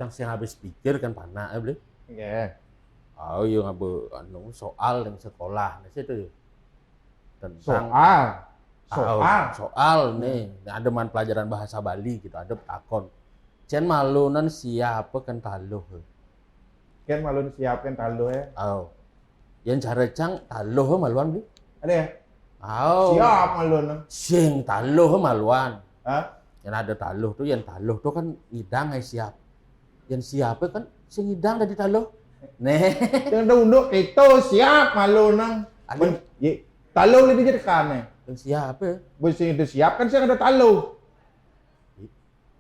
Yang habis pikir kan panah beli. Nggih. Oh, yang soal yang sekolah, nah situ tentang soal nih, ada pelajaran bahasa Bali gitu, ada takon. Cen malunan siapa kan taluh. Kan malun siapkan taluh ya. Oh, yang cara cang taluh maluan beli. Ada ya? Oh, Siap malun. sing taluh maluan. Hah? Yang ada taluh tuh kan ngidang siap. Yang siapa kan sing ngidang dari taluh. Nih. Yang unduk itu siap malun nang. Taluh lebih jadi kan. Yang siapa? Besi itu siap kan sih ada taluh.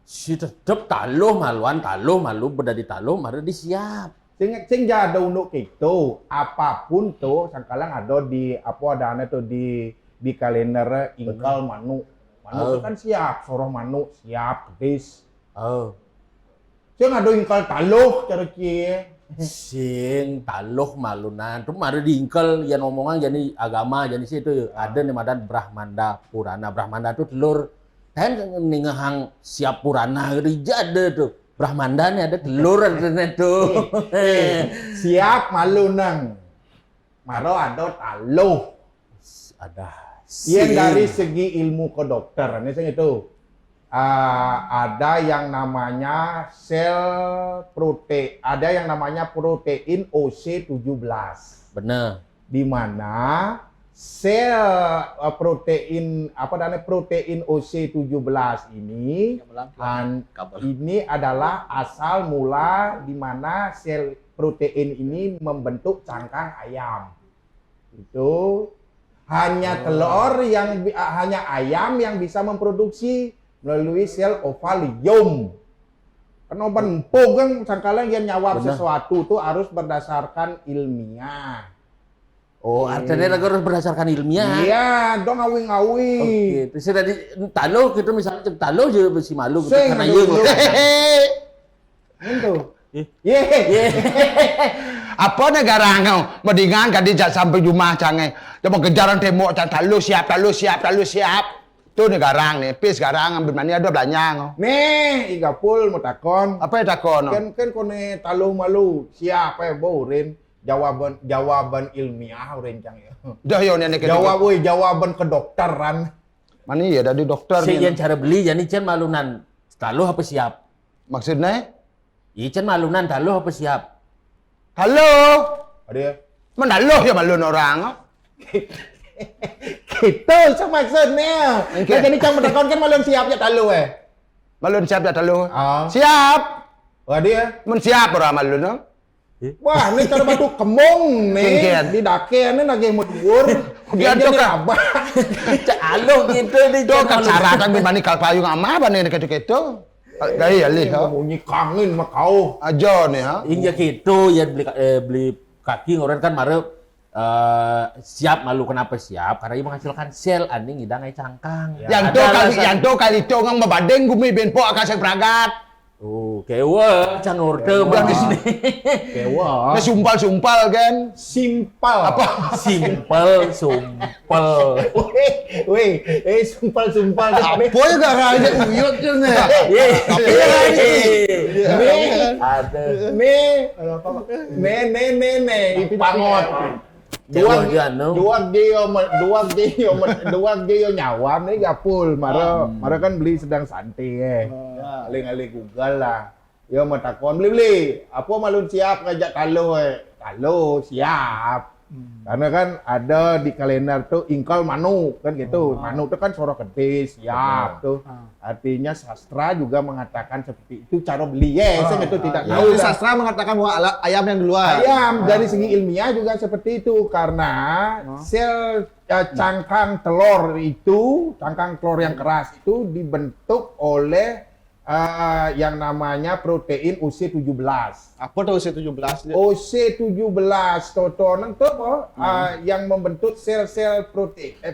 Si tetep taluh malu berdadi taluh mari disiap. Sing ada unduk itu apapun tuh sangkalang ada di tuh di kalender ingkal manu. Manu itu kan siap, soroh manu siap, gedis. Oh. Sing ada ingkal taluh cara kie. Sing taluh malunan tuh mari diingkel yang omongan jadi agama jadi situ ada nih madan Brahmanda Purana. Brahmanda tuh telur kan ningahang siap Purana rija ada tuh. Brahmanda nih ada telur ada tuh. Siap malunang. Maro ada taluh. Ada. Yang dari segi ilmu kedokteran itu ada yang namanya ada yang namanya protein OC17. Bener. Di mana sel protein protein OC17 ini ini adalah asal mula di mana sel protein ini membentuk cangkang ayam. Itu hanya hanya ayam yang bisa memproduksi melalui sel ovalium. Kenapa empuk kan sangkalan yang nyawab sesuatu itu harus berdasarkan ilmiah. Oh, artinya harus berdasarkan ilmiah. Iya, dong ngawi-ngawi. Oke, terus tadi taluh gitu misalnya taluh juga mesti malu gitu karena iya. Itu. Ye. Apa negara ngau mendingan kadi sampai rumah cange. Coba kejaran tembok taluh siap. Tuh negara nih, pis sekarang ambil mani ada belanja ngau. Nih, igapul mau takon. Apa ya takon? Kan kone taluh malu siapa borin jawaban ilmiah rencang ya. Dah yo nenek jawaban kedokteran. Mani ya dari dokter nih. Cara beli jadi cen malunan taluh apa siap? Maksudnya? Iya cen malunan taluh apa siap? Halo. Ada. Mendaluh ya malun orang. Gitu maksudnya. Okay. Jadi cang menakon kan malun siapnya taluh Malun siap ya taluh. Siap. Wah dia. Men siap ora malun no? Wah, ini cara batu kemong nih. Di dake ini lagi mudur. Dia tuh apa? Calo gitu nih. Tuh cara kan bani kal payung ama bani gitu. Dari ya lih. Bunyi kangen mah kau. Aja nih ha. Iya gitu ya beli kaki orang kan marah siap malu kenapa siap karena ia menghasilkan sel anjing hidang cangkang. Yang tuh kali itu ngang membanding gumi benpo akan pragat. Oh, kewa can order bang di sini. Kewa. Nah, sumpal kan? Simpel. Apa? Sumpel. Weh, sumpal. Apa ya garanya uyut kan ya? Me, ipangot. Dua geo nyawa nih gapul. Mara kan beli sedang santai Aling Google lah. Yo matakon beli. Apa malun siap ngajak taluh siap. Karena kan ada di kalender tuh ingkal manu kan gitu. Manu itu kan sorok gede siap tuh. Artinya sastra juga mengatakan seperti itu cara beli saya itu tidak tahu. Sastra mengatakan bahwa ayam yang duluan. Ayam dari segi ilmiah juga seperti itu karena sel cangkang telur yang keras itu dibentuk oleh yang namanya protein OC17. Apa tuh OC17? OC17 totonan tuh yang membentuk sel-sel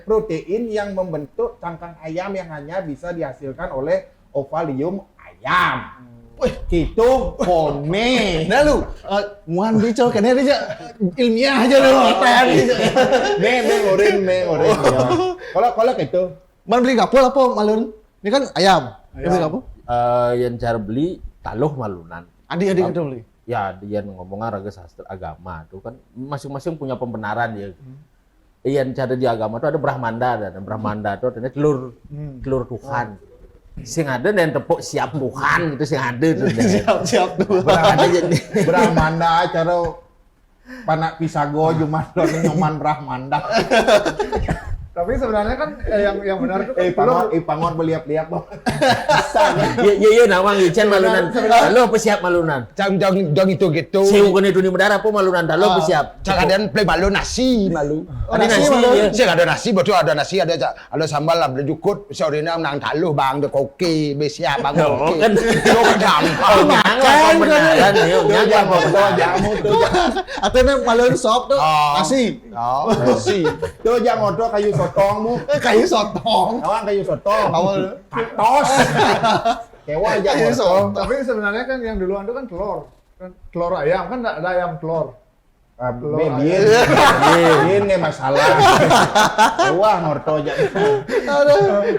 protein yang membentuk cangkang ayam yang hanya bisa dihasilkan oleh ovalium ayam. Wih, gitu kone. Nah lu, muan bicara kan aja ilmiah aja lu. Me oren. Kalau gitu, Man beli gapul apa malun? Ini kan ayam. Beli gapul? Yang cara beli taluh malunan. Adik-adik itu beli. Ya, dia ngomongnya raga sastra agama tuh kan masing-masing punya pembenaran ya. Iya, cara di agama tuh ada Brahmanda dan Brahmanda tuh ada telur Tuhan. Sing ada dan tepuk siap Tuhan gitu sing ada tuh. Siap tuh. Brahmanda cara panak pisago cuma lo nyoman Brahmanda. Tapi sebenarnya kan yang benar itu Pangon beliap-liap bang. Iya nawang icen malunan. Lo apa siap malunan? Jangan itu gitu. Siu kene dunia bedara apa malunan lo apa siap? Jangan play malu nasi malu. Ada nasi ya. Sing ada nasi, betul ada nasi, ada sambal lah, jukut. Sore ini nang taluh bang, de koki, besiap bang koki. Kan Lo gampang. nyang pembenaran ya, nyang Jamu tuh. Atene malun sop tuh. Nasi. Oh, nasi. Tuh jangan ngodo kayu sotongmu. Kayu sotong. Awang kayu sotong. Awal. Katos. Kewa aja Kayu ngodo. sotong. tapi sebenarnya kan yang duluan itu kan telur. Kan telur ayam kan ada ayam telur. Bien nggak masalah. Kewa ngorto aja.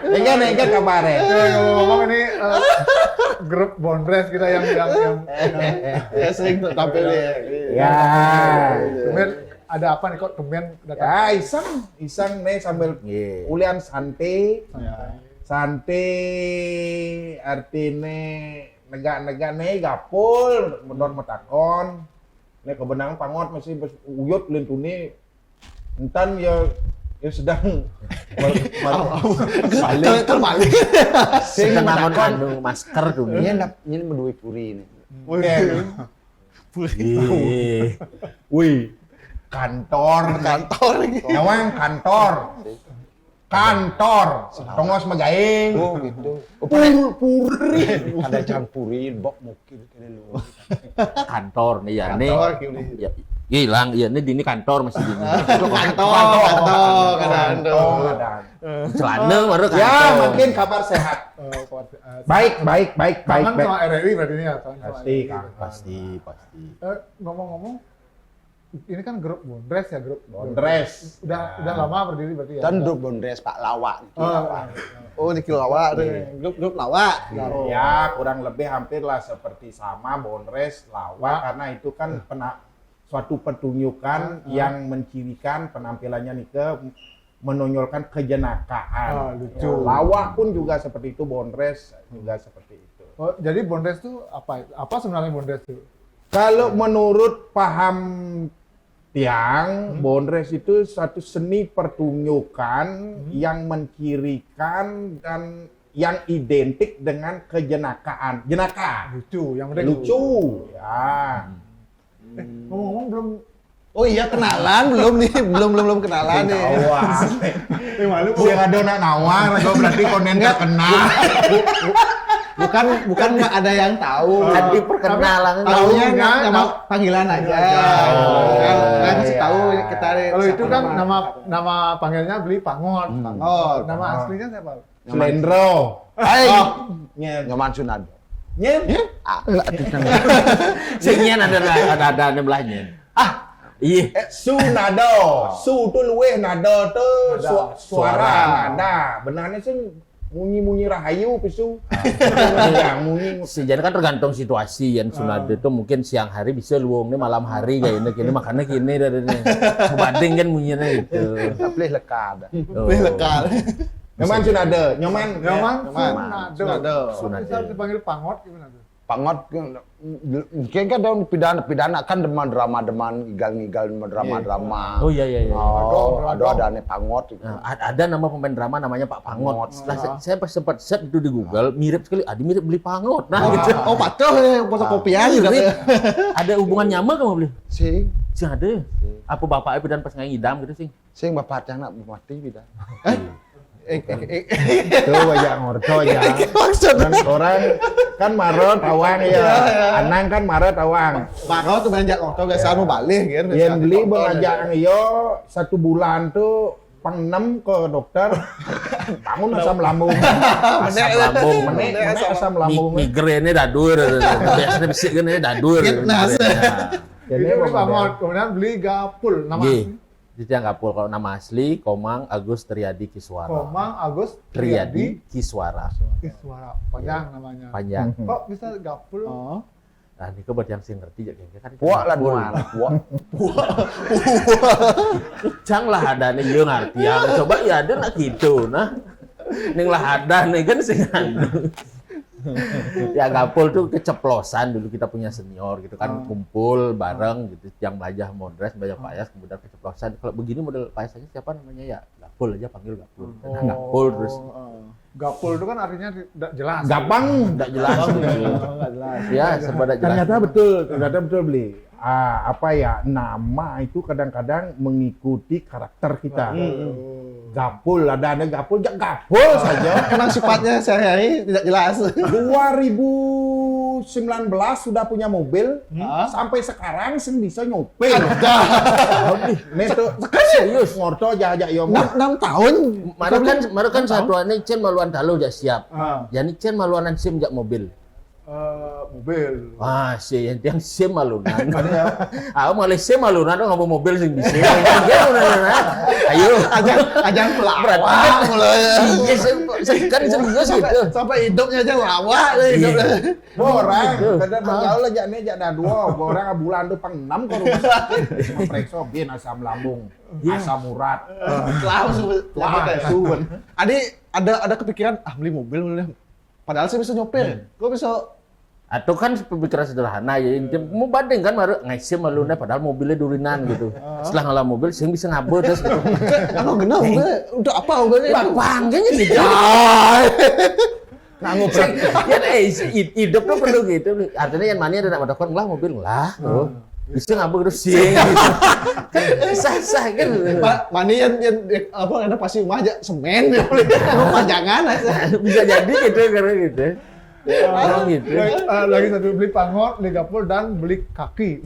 Enggak kabarnya. Ngomong ini grup Bondres kita yang Ya sering tampil ya. Ya. tumben ada apa nih kok tumben datang. Ya, iseng nih sambil Iya. ulian santai. Ya. Santai artinya negak-negak nih gapul menurut metakon. Nih kebenang pangot masih uyut lintuni. Entan ya sedang balik. Terbalik. Sing Senangon menakon. anu masker tuh. Ini berdua puri ini. Wih, kantor Lagi. nyawang kantor tongos magaing Oh gitu. puri Ada campuri, bok mungkin kene lu. Kantor nih ya nih. Kantor kini. Ya, hilang ya ini di kantor masih di. Kantor. Celana baru kantor. ya makin kabar sehat baik Kangen sama RRI berarti ini ya. kangen sama Pasti, RRI. Kang. Pasti. Ngomong-ngomong ini kan grup Bondres ya grup. Bondres. Udah lama berdiri berarti ya. Dan grup Bondres Pak Lawak. Oh, ini lawak deh. Grup lawak. Ya kurang lebih hampir lah seperti sama Bondres Lawak karena itu kan suatu pertunjukan yang mencirikan penampilannya nih menonjolkan kejenakaan. Lucu. Lawak pun juga seperti itu, Bondres juga seperti itu. Oh, jadi Bondres itu apa? Apa sebenarnya Bondres itu? Kalau menurut paham Tiang, Bondres itu satu seni pertunjukan yang mencirikan dan yang identik dengan kejenakaan. Jenaka. Lucu, yang penting Lucu. Ya. Ngomong-ngomong belum. Oh iya, kenalan belum nih? Belum kenalan nih. Malu. Yang ada nak nawar, berarti konen terkenal. Bukan ada yang tahu. Tadi perkenalan. Tahunya Tahunya nama panggilan aja. Kan kasih tahu kita. Kalau itu kan nama panggilnya beli Pangot. Oh, Nama aslinya siapa? Slendro. Hai. Nyen. Nyoman Sunado. Nyen. Singnya ada belahnya. Iya. Sunado. Su tuh luweh nado tuh suara nada. Benarnya sih munyi-munyi rahayu pisu. Ya munyi. Jadi kan tergantung situasi yang sunade itu mungkin siang hari bisa luang nih malam hari kayak ini makanya gini dari ini banding kan bunyinya gitu. Tapi lekat. Lebih lekal. Nyoman Sunado, nyoman. Sunado. Sunado. Bisa dipanggil Pangot gimana tuh? Pangot mungkin kan daun pidana kan deman igal-igal drama. Oh iya. Oh, ada ane Pangot. Nah, ada nama pemain drama namanya Pak Pangot. Setelah saya sempat search itu di Google, mirip sekali. Mirip beli Pangot. Nah, gitu. Oh, patuh ya, fotokopian juga. Mirip. Ada hubungan nyama kamu beli? Sing Ada. Apa bapaknya pidan pas ngidam gitu sih? bapaknya nak mati pidan. Tuh wajah ngorto ya. Dan orang kan marot awang ya. Anang kan marot awang. Makanya tuh banyak waktu gak selalu balik kan. Yang beli bengajak yo 1 bulan tuh pang 6 ke dokter. Bangun asam lambung. Asam lambung. Menek asam lambung. Migrainnya dadur. Biasanya bisik kan ini dadur. Fitness. Jadi Itu beli Pangot, kemudian beli Gapul nama asli. Itu yang kapul. Kalau nama asli Komang Agus Triadi Kiswara. Komang Agus Triadi Kiswara. Kiswara. Panjang namanya. Panjang. Kok bisa Gapul? Oh. Nah, ini buat yang sing ngerti jadi kan. Puak lah nuan, puak. Janganlah ada nih yo ngerti ya. Coba ya ada nak gitu nah. Ning lah ada nih kan sing anu. Ya gapul tuh keceplosan dulu kita punya senior gitu kan kumpul bareng gitu yang belajar modres belajar payas kemudian keceplosan kalau begini model payas aja siapa namanya ya gapul aja panggil gapul nah, gapul terus Gapul itu kan artinya tidak jelas. Gampang. tidak jelas gitu. Nggak jelas. Ya serba tidak jelas Ternyata betul beli. Apa ya nama itu kadang-kadang mengikuti karakter kita. Gapul ada gapul, ya gapul saja. Emang sifatnya sehari-hari tidak jelas. 2019 sudah punya mobil, sampai sekarang sing bisa nyopir. Nih tuh serius ngorto jajak yo. 6 tahun. Maru kan satu ane cen maluan talo jak siap jadi cen maluanan sim jak mobil Mobil. wah si yang sim malunan aku malah sim malunan dong ngomong mobil sing bisa ayo Ajang pelawak Berat. mulai. iya kan serius gitu Sampai hidupnya aja lawak hidupnya. Orang kadang bangau lah jak jak dah dua, orang bulan tuh pang 6 ke rumah sakit. Periksa bin asam lambung, asam urat. Langsung. Adi ada kepikiran beli mobil dulu. Padahal saya bisa nyopir. Gue bisa atau kan pemikiran sederhana ya mau banding kan maru ngaisi maluna padahal mobilnya durinan gitu setelah ngalah mobil sing bisa ngabur terus gitu kalau genap untuk apa mobilnya itu? panggilnya gitu nganggo berat ya hidup tuh perlu gitu artinya yang mana ada nak madakon lah mobil lah bisa ngabur terus sing sah kan Mani yang apa ada pasti rumah aja semen pajangan aja. bisa jadi gitu karena gitu gitu Lagi satu beli pangot, beli gapul dan beli kaki.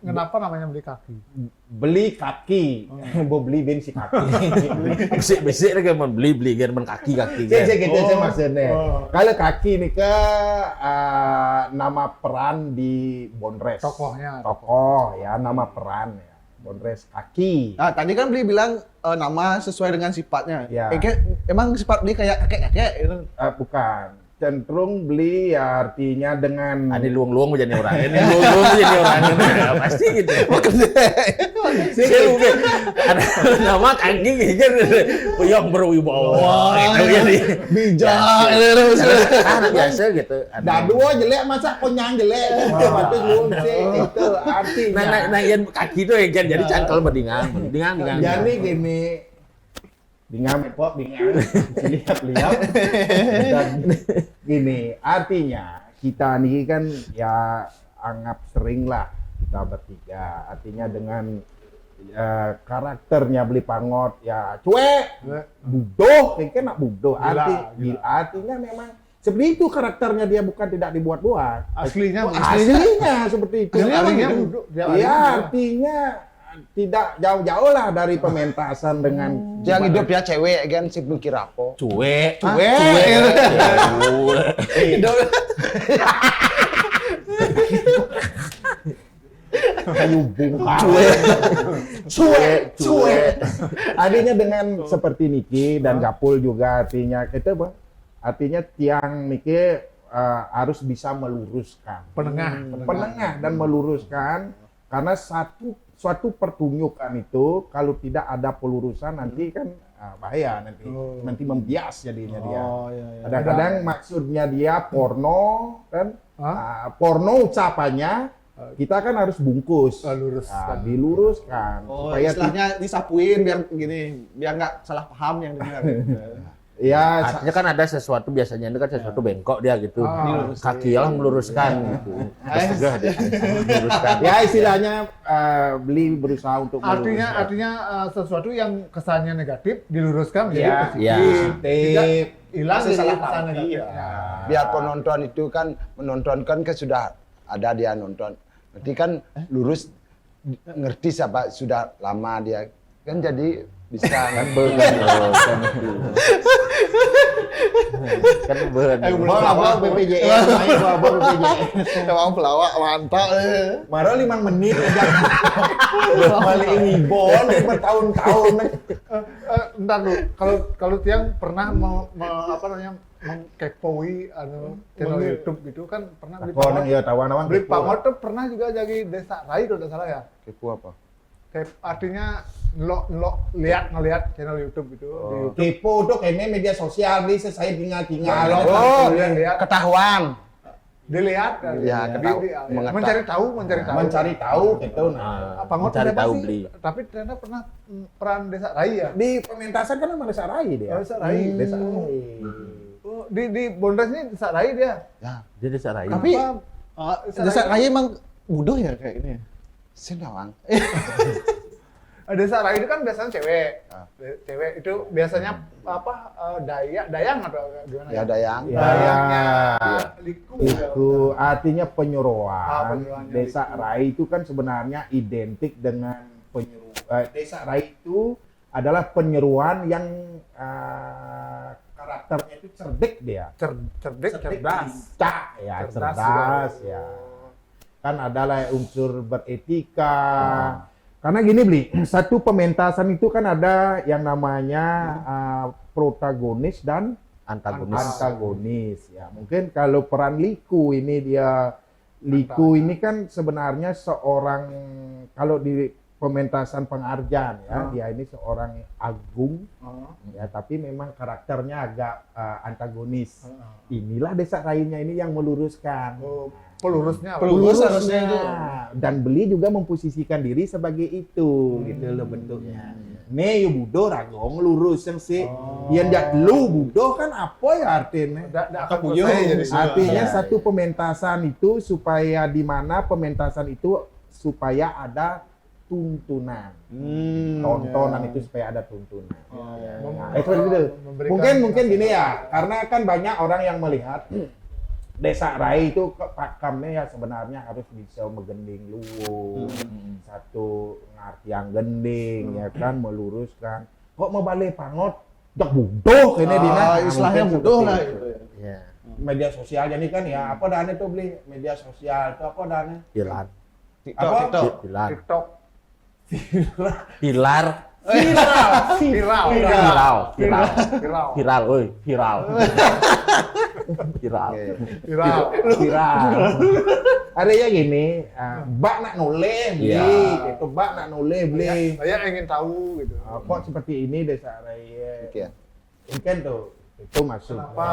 Kenapa namanya beli kaki? Beli kaki, mau beli bensin kaki. besik lagi mau beli kan men kaki Saya gitu saya maksudnya. Kalau kaki nih ke nama peran di Bondres. Tokohnya. Tokoh ya nama peran ya. Bondres kaki. Nah, tadi kan beli bilang nama sesuai dengan sifatnya. Ya. Emang sifat beli kayak kakek-kakek gitu. Bukan. Cenderung beli ya artinya dengan ada luang-luang menjadi orang ini luang-luang menjadi orang ini pasti gitu saya mungkin ada nama kaki kan yang berwibawa itu jadi Bijak. anak biasa gitu dah dua jelek masa konyang jelek itu belum sih itu artinya nah yang kaki itu ya kan jadi cangkel berdingang jadi gini bingang pop bingang lihat dan gini artinya kita nih kan ya anggap sering lah kita bertiga artinya dengan karakternya beli pangot ya cuek budoh kan nak budoh artinya memang seperti itu karakternya dia bukan tidak dibuat-buat Aslinya seperti itu artinya tidak jauh-jauh lah dari pementasan dengan Yang hidup ya cewek kan si mikir apa? cuek kayu bungkar cuek artinya dengan seperti Niki dan Gapul juga artinya kita apa artinya tiang Niki harus bisa meluruskan penengah dan meluruskan karena suatu pertunjukan itu kalau tidak ada pelurusan nanti kan bahaya nanti membias jadinya dia. Kadang-kadang maksudnya dia porno kan porno ucapannya kita kan harus bungkus diluruskan Supaya istilahnya disapuin biar gini biar nggak salah paham yang dengar. ya artinya kan ada sesuatu biasanya itu kan sesuatu bengkok dia gitu kaki lah meluruskan gitu tegah dia meluruskan ya istilahnya beli berusaha untuk artinya sesuatu yang kesannya negatif diluruskan menjadi positif. ya. Tidak hilang Masih dari salah kesan paham. negatif. Biar penonton itu kan menontonkan kan sudah ada dia nonton. Berarti kan lurus ngerti siapa sudah lama dia kan jadi bisa kan abang BPJS Emang pelawak mantap. Maro 5 menit aja balik ngibon bertahun-tahun Entar dulu, kalau Tiang pernah apa namanya mengkepoi channel YouTube gitu kan pernah beli Kau nang ya tawan-tawan Beli Pangot tuh pernah juga jadi desa rai kalau tidak salah ya. Kepo apa? Artinya ngeliat channel YouTube gitu di YouTube. Kepo tuh kayaknya media sosial beli saya tinggal-tinggal. Oh, lihat. ketahuan. Dilihat kan. Ya, mencari tahu. Mencari tahu gitu. Nah, Pangot mencari siapa tahu sih? beli. Tapi ternyata pernah peran desa rai ya. di pementasan kan memang desa rai dia. Desa rai. Desa rai. Oh, di Bondres ini desa rai dia. Ya, Dia desa Rai. Tapi Desa desa rai. raya emang bodoh ya kayak ini. Sindawang. Desa rai itu kan biasanya cewek. Ah. Cewek itu biasanya Dayang atau gimana Ya Dayang. Ya. Dayangnya liku. Itu artinya penyuruan. penyuruannya Desa itu. rai itu kan sebenarnya identik dengan desa rai itu adalah penyeruan yang karakternya itu cerdik dia. Cerdik, cerdas. Cak ya, Cerdas cerdas juga. ya. Kan adalah unsur beretika. Karena gini Bli, satu pementasan itu kan ada yang namanya protagonis dan antagonis ya. Mungkin kalau peran Liku ini ini kan sebenarnya seorang, kalau di pementasan pengarjaan ya, dia ini seorang agung ya, tapi memang karakternya agak antagonis. Inilah desa lainnya ini yang meluruskan. Pelurusnya. Pelurus harusnya itu. Dan beli juga memposisikan diri sebagai itu gitu loh bentuknya. Nih budo ragong lurus yang sih. Yang dak lu budo kan apa ya artinya? Kapuyo jadi Artinya satu pementasan itu supaya di mana pementasan itu supaya ada tuntunan. Tontonan itu supaya ada tuntunan. Nah, itu gitu. Mungkin gini ya, karena kan banyak orang yang melihat desa rai itu pakamnya ya sebenarnya harus bisa menggending luwu. Satu ngerti yang gending ya kan, meluruskan. Kok mau balik pangot jak budoh kene dina. Istilahnya Mungkin bodoh seperti lah itu. itu ya. Ya. Media sosial jadi kan ya apa dana itu beli media sosial itu apa dana? Pilar. TikTok. Pilar. TikTok. Pilar. Viral. Viral, oi, viral. Viral. Viral. Adanya gini, bak nak noleh beli, Iya. itu bak nak noleh beli. Saya ingin tahu gitu. Kok seperti ini desa raya? Oke. Mungkin tuh itu masuk. Kenapa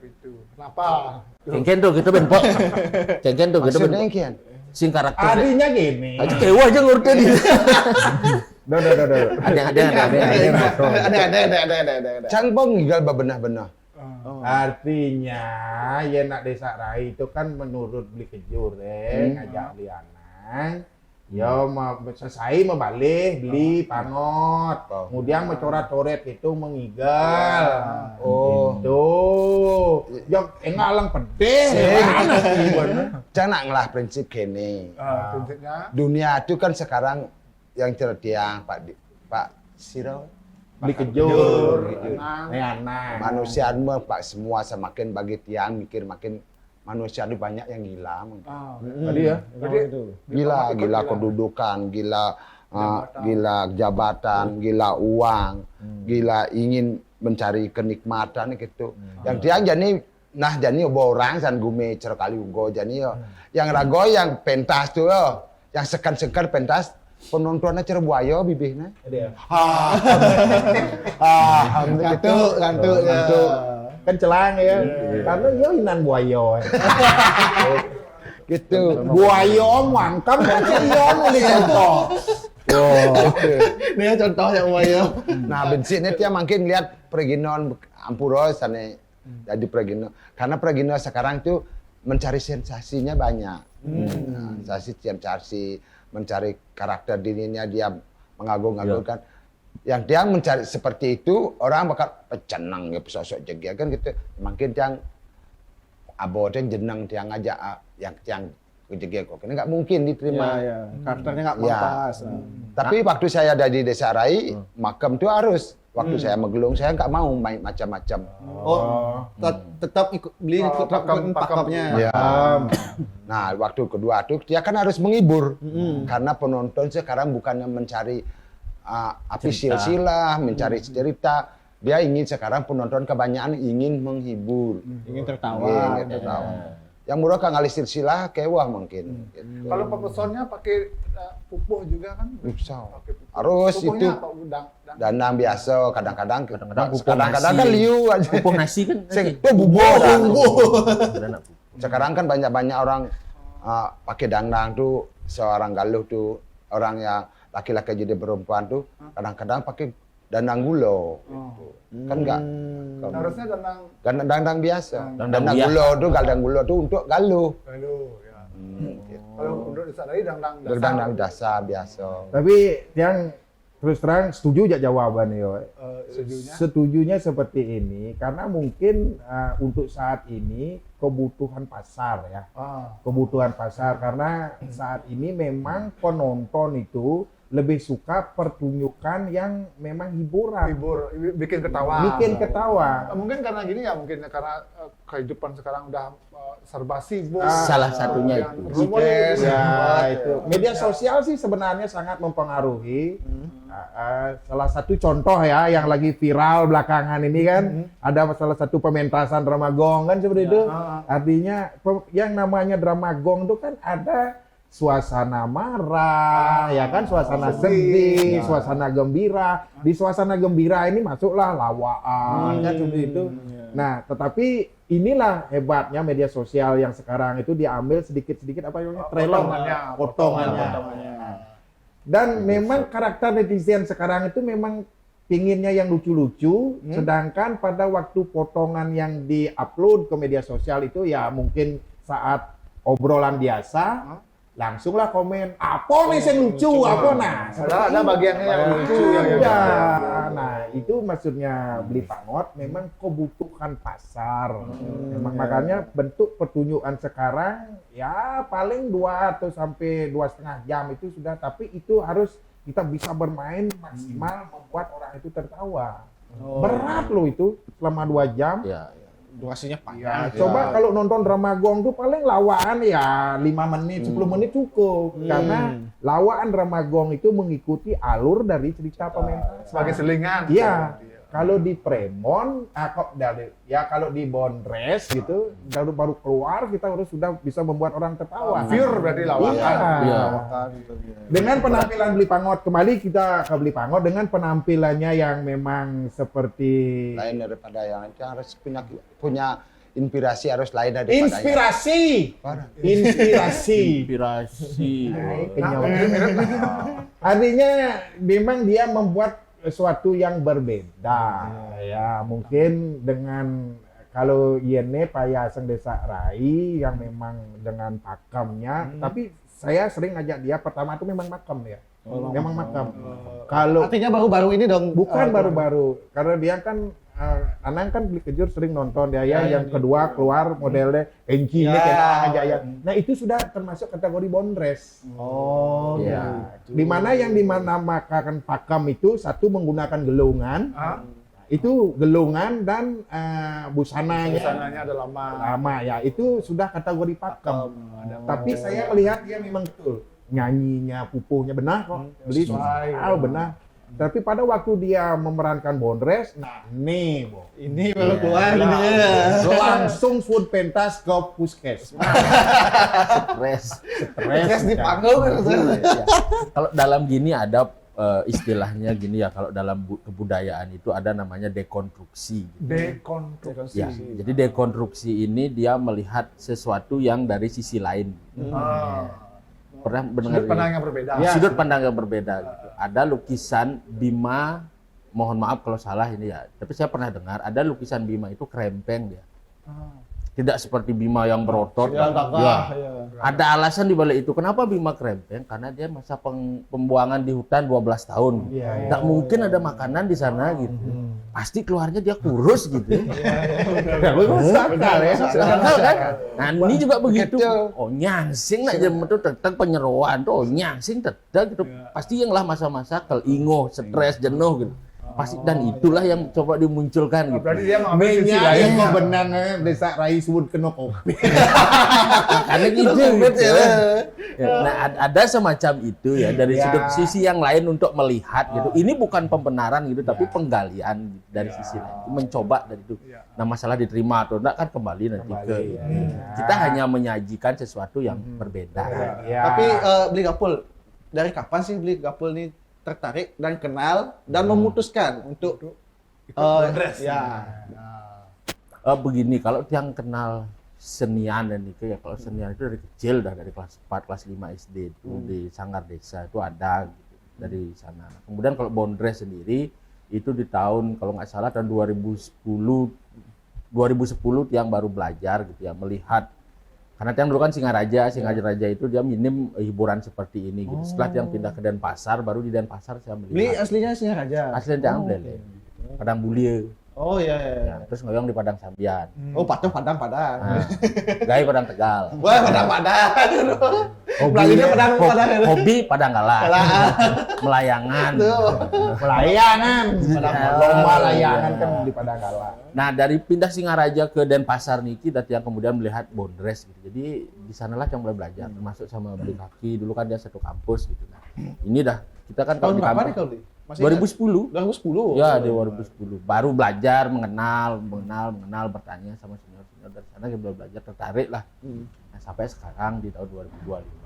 itu? Kenapa? Cengken tuh gitu ben pok. Cengken tuh gitu Maksudnya ben. kian. Sing karakter. Adanya gini. Aja kewa aja ngurutnya di. Ada. Ada. Cangbong tinggal bebenah-benah. Artinya ya nak desa rai itu kan menurut beli kejur ngajak beli anak. Ya mau selesai mau balik beli pangot. Kemudian mencoret-coret itu mengigal. Itu. Jok engalang pedih. Jangan ngelah prinsip gini. Prinsipnya Dunia itu kan sekarang yang cerdiang Pak Siro. Beli kejur. Tenang. Anak. Manusia Pak semua semakin bagi tiang mikir makin manusia itu banyak yang gila. Tadi ya. Gila kedudukan, gila jabatan, gila uang, gila ingin mencari kenikmatan gitu. Yang tiang jadi orang san gume cerkali ugo jadi yang rago yang pentas tuh yang sekan-sekan pentas penontonnya cerbuayo bibihnya. Gantuk ya. Kan celang ya. Karena yo inan buayo. Gitu. Buayo mangkam kan yo di contoh. Ini contoh yang Wayo. Nah, bensinnya dia makin lihat Preginon Ampuro sana jadi Pregino. Karena Pregino sekarang tuh mencari sensasinya banyak. Sensasi, mencari karakter dirinya dia mengagung-agungkan. Yang dia mencari seperti itu orang bakal cenang ya sosok jegia kan gitu. Makin yang aboten jeneng dia ngajak yang jegia kok. Ini nggak mungkin diterima. Ya. Karakternya nggak Ya. mampas. Tapi waktu saya ada di Desa Rai, makam itu harus. Waktu saya Megelung, saya nggak mau main macam-macam. Tetap beli ikut pakemnya. Ya. Nah, waktu kedua tuh dia kan harus menghibur. Karena penonton sekarang bukannya mencari api silsilah, mencari cerita. dia ingin sekarang penonton kebanyakan ingin menghibur. Ingin tertawa. Ingin tertawa. Yang murah kan ngalih silsilah kewah mungkin. Gitu. Kalau pepesonnya pakai pupuh juga kan? Bisa. Pakai pupuh. Harus Pupuhnya itu apa? Udang. danang biasa, kadang-kadang pupuk kadang-kadang nasi. kan liu aja. Pupuk nasi kan. Itu bubur. Bubur. Sekarang kan banyak orang pakai dangdang tuh, seorang galuh tuh, orang yang laki-laki jadi perempuan tuh, kadang-kadang pakai dandang gulo. Gitu. Kan enggak. Harusnya danang Dangdang biasa. Dangdang Dangdang biasa. gulo tuh, galdang gulo tuh untuk galuh. lalu ya. Gitu. Kalau untuk disadari dangdang dasar. Dangdang dasar biasa. Tapi yang terus terang setuju aja jawabannya yo. Setujunya. Setujunya seperti ini karena mungkin untuk saat ini kebutuhan pasar ya. Kebutuhan pasar karena saat ini memang penonton itu lebih suka pertunjukan yang memang hiburan, Hibur, bikin ketawa. bikin ketawa. Mungkin karena gini ya, mungkin karena kehidupan sekarang udah serba sibuk. Salah satunya Yang itu. rumor itu. Ya itu media sosial sih sebenarnya sangat mempengaruhi. Salah satu contoh ya yang lagi viral belakangan ini kan ada salah satu pementasan drama gong kan seperti itu. Artinya yang namanya drama gong itu kan ada suasana marah, ya kan, suasana sedih, suasana gembira. Di suasana gembira ini masuklah lawaan, kan seperti itu. Nah, tetapi inilah hebatnya media sosial yang sekarang itu diambil sedikit-sedikit apa namanya trailer, potongannya. Dan memang karakter netizen sekarang itu memang pinginnya yang lucu-lucu, sedangkan pada waktu potongan yang diupload ke media sosial itu ya mungkin saat obrolan biasa, langsunglah komen, apa nih yang lucu, apa nah. Ada bagiannya yang lucu yang Ya, nah itu maksudnya Beli Pangot memang kebutuhan pasar. Memang makanya bentuk pertunjukan sekarang ya paling 2 atau sampai 2,5 jam itu sudah, tapi itu harus kita bisa bermain maksimal membuat orang itu tertawa. Berat loh itu selama 2 jam. Ya, Durasinya Ya, panjang. coba kalau nonton drama gong tuh paling lawaan ya 5 menit, 10 menit cukup. Karena lawaan drama gong itu mengikuti alur dari cerita pementasan. sebagai selingan. Iya. Kalau di Premon, kalau di Bondres gitu, baru keluar kita harus sudah bisa membuat orang tertawa. Pure berarti lawakan. Iya. Iya. Dengan penampilan Beli Pangot, kembali kita ke Beli Pangot dengan penampilannya yang memang seperti Lain daripada yang itu harus punya inspirasi, harus lain daripada yang inspirasi. Parah. Inspirasi. inspirasi. Kenyal. Artinya memang dia membuat sesuatu yang berbeda. Ya, mungkin dengan kalau Yene Payaseng Desa Rai yang memang dengan pakamnya, tapi saya sering ngajak dia pertama itu memang makam ya. Memang makam. Kalau Artinya baru-baru ini dong. bukan baru-baru, karena dia kan Anang kan Beli Kejur sering nonton dia ya, yang kedua keluar modelnya Enki aja ya. Nah, itu sudah termasuk kategori Bondres. Oh, Ya, di mana yang dinamakan pakam itu satu menggunakan gelongan, itu gelongan dan busananya Busananya ada lama. lama ya, itu sudah kategori pakam. Tapi saya melihat dia memang betul nyanyinya, pupuhnya benar kok, beli benar. Tapi pada waktu dia memerankan Bondres, nah nih, Bo. ini baru keluar ininya. Langsung food pentas ke puskes. Stres. Stres di panggung. Ya. Kalau dalam gini ada istilahnya gini ya, kalau dalam kebudayaan itu ada namanya dekonstruksi. Dekonstruksi. Ya, jadi dekonstruksi ini dia melihat sesuatu yang dari sisi lain. Pernah mendengar Sudut pandang yang berbeda. Ya. sudut pandang yang berbeda gitu. Ada lukisan Bima, mohon maaf kalau salah ini ya, tapi saya pernah dengar ada lukisan Bima itu krempeng dia. Tidak seperti Bima yang berotot. Ya, Ada alasan di balik itu. Kenapa Bima krempeng? Karena dia masa pembuangan di hutan 12 tahun. Nggak mungkin ada makanan di sana gitu. Pasti keluarnya dia kurus gitu. Sakal ya. Sakal kan? Nah, ini juga begitu. Oh, nyangsing nak jam itu tentang penyeruan tuh, oh, nyangsing tetap gitu. Pasti yang lah masa-masa kelingo, stres, jenuh gitu. Pasti dan itulah yang coba dimunculkan gitu. Berarti dia mengambil sisi Menya lain. yang kebenangan desa Rai sebut kena kopi. Karena gitu. Ya, nah, ada semacam itu ya dari Ya. sudut sisi yang lain untuk melihat gitu. Ini bukan pembenaran gitu, tapi penggalian dari sisi lain. Mencoba dari itu. Nah, masalah diterima atau enggak kan kembali nanti ke ini. Kita hanya menyajikan sesuatu yang berbeda. Ya. Tapi Beli Gapul, dari kapan sih Beli Gapul nih tertarik dan kenal dan memutuskan untuk ya. Begini, kalau yang kenal senian dan itu ya, kalau senian itu dari kecil dah, dari kelas 4, kelas 5 SD itu di Sanggar Desa itu ada gitu, dari sana. Kemudian kalau Bondres sendiri itu di tahun kalau nggak salah tahun 2010 yang baru belajar gitu ya, melihat karena yang dulu kan Singaraja itu dia minim hiburan seperti ini gitu. Setelah yang pindah ke Denpasar, baru di Denpasar saya Beli melihat aslinya Singaraja. asli yang Blele, Padang Bulie, Oh iya. ya, terus ngoyong di Padang Sambian, Oh Padang. nah, Gai Padang Tegal, Wah Padang. Belajarnya Padang. hobi Padang Galah, melayangan. Pelayangan, lomba layangan Iya. kan di Padangkala. Nah dari pindah Singaraja ke Denpasar niki dat yang kemudian melihat Bondres gitu. Jadi di sanalah yang mulai belajar, termasuk sama Beli Kaki dulu kan dia satu kampus gitu. Nah ini dah kita kan Tahun kalau di berapa nih kampus kau Beli? 2010. 2010. Ya di 2010 baru belajar mengenal bertanya sama senior dari sana kita belajar tertarik lah. Nah sampai sekarang di tahun 2025.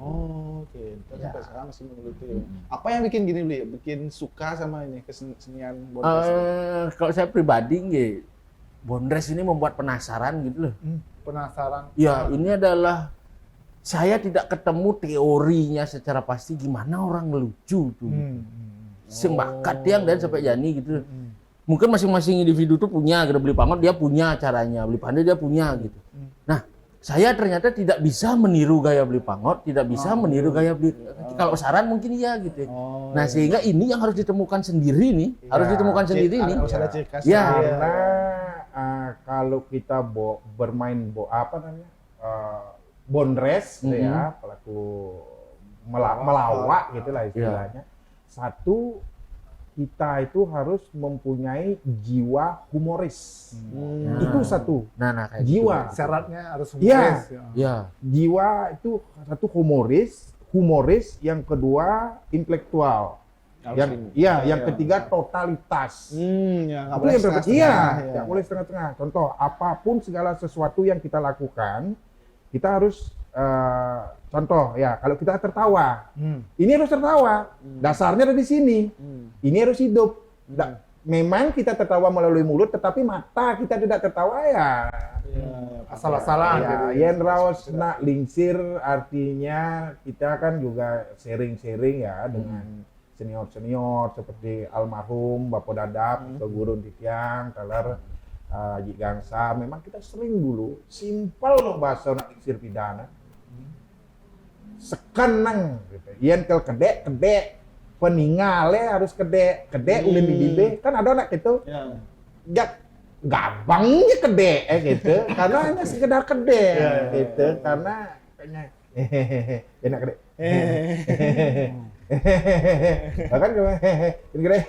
Oh, oke. Terus Ya. sampai sekarang masih menggeluti. Apa yang bikin gini Beli? Bikin suka sama ini kesenian Bondres? Kalau saya pribadi nggih, Bondres ini membuat penasaran gitu loh. Penasaran. Ya ini adalah saya tidak ketemu teorinya secara pasti gimana orang ngelucu tuh. Sing bakat yang dan sampai jani gitu. Mungkin masing-masing individu tuh punya, gitu. Beli Pangot dia punya caranya, Beli Pandai dia punya gitu. Nah, saya ternyata tidak bisa meniru gaya Beli Pangot, tidak bisa meniru gaya Beli kalau saran mungkin iya gitu. Nah, sehingga ini yang harus ditemukan sendiri nih, harus ditemukan sendiri nih. Harus ada ciri khas. Ya. Karena kalau kita bermain apa namanya Bondres gitu ya, pelaku melawak gitulah istilahnya. Satu, kita itu harus mempunyai jiwa humoris. Itu satu. Nah kayak Jiwa. gitu. Syaratnya harus Iya. humoris. Ya. Jiwa itu satu humoris, yang kedua intelektual. Yang ketiga totalitas. Ya, nggak Itu boleh yang setengah-setengah, ya. nggak boleh setengah-setengah. Contoh, apapun segala sesuatu yang kita lakukan, kita harus contoh ya, kalau kita tertawa, ini harus tertawa. Dasarnya dari sini. Ini harus hidup. Memang kita tertawa melalui mulut, tetapi mata kita tidak tertawa ya. Asal-asalan Ya, gitu. yen raos nak lingsir artinya kita kan juga sharing-sharing ya dengan senior-senior seperti almarhum Bapak Dadap atau Guru Tityang, Kalar Haji Gangsa. Memang kita sering dulu simpel loh bahasa nak lingsir pidana. Sekenang gitu. Yen kel kedek peningale harus kedek ulin bibibe kan ada anak gitu. Ya gampangnya kedek gitu karena hanya sekedar kedek gitu karena kayaknya enak kedek bahkan gede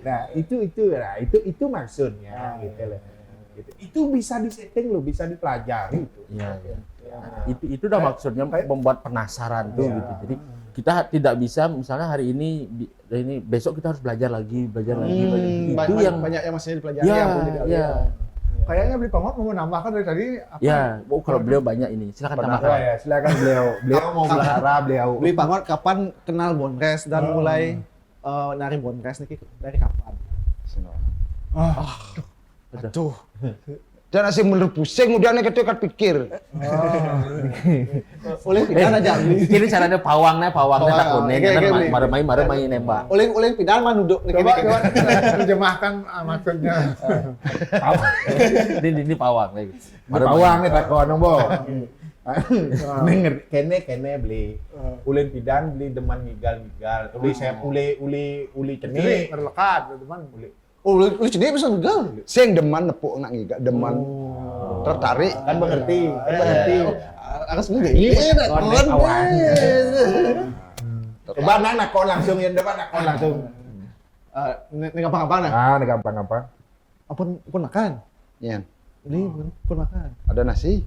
nah itu maksudnya gitu loh gitu. Itu bisa disetting loh, bisa dipelajari itu. Iya. Nah, itu udah maksudnya membuat penasaran tuh gitu. Jadi kita tidak bisa misalnya hari ini besok kita harus belajar lagi. Itu yang banyak yang masih dipelajari. ya, yang belum dipelajari. ya. Kayaknya Beli Pangot mau menambahkan dari tadi apa? Ya, kalau beliau banyak ini. Silakan Pernah tambahkan. ya, silakan beliau mau bicara beliau. Beli Pangot kapan kenal Bondres dan mulai nari Bondres nih dari kapan? Aduh. Dan asing menurut pusing, udah nih ketika pikir. Oleh pidan aja. Ini caranya pawangnya Pawang. takune Oke, kan oke, marah-main nembak. Oleh pidan mah duduk nih Coba kene. terjemahkan maksudnya. Ini pawang lagi. Bawang nih takon bo. Nih kene beli ulin pidan beli deman ngigal. Uli saya uli Jadi ceni. terlekat teman. Oh, lu jadi bisa ngegal. Sing deman nepuk nak ngiga, deman tertarik. Kan mengerti. Harus ngegal. Ini kawan. Coba nang nakon langsung ya, coba nakon langsung. Ini gampang-gampang nah. Ah, ini gampang-gampang. Pun makan. Ya, Ini pun makan. ada nasi.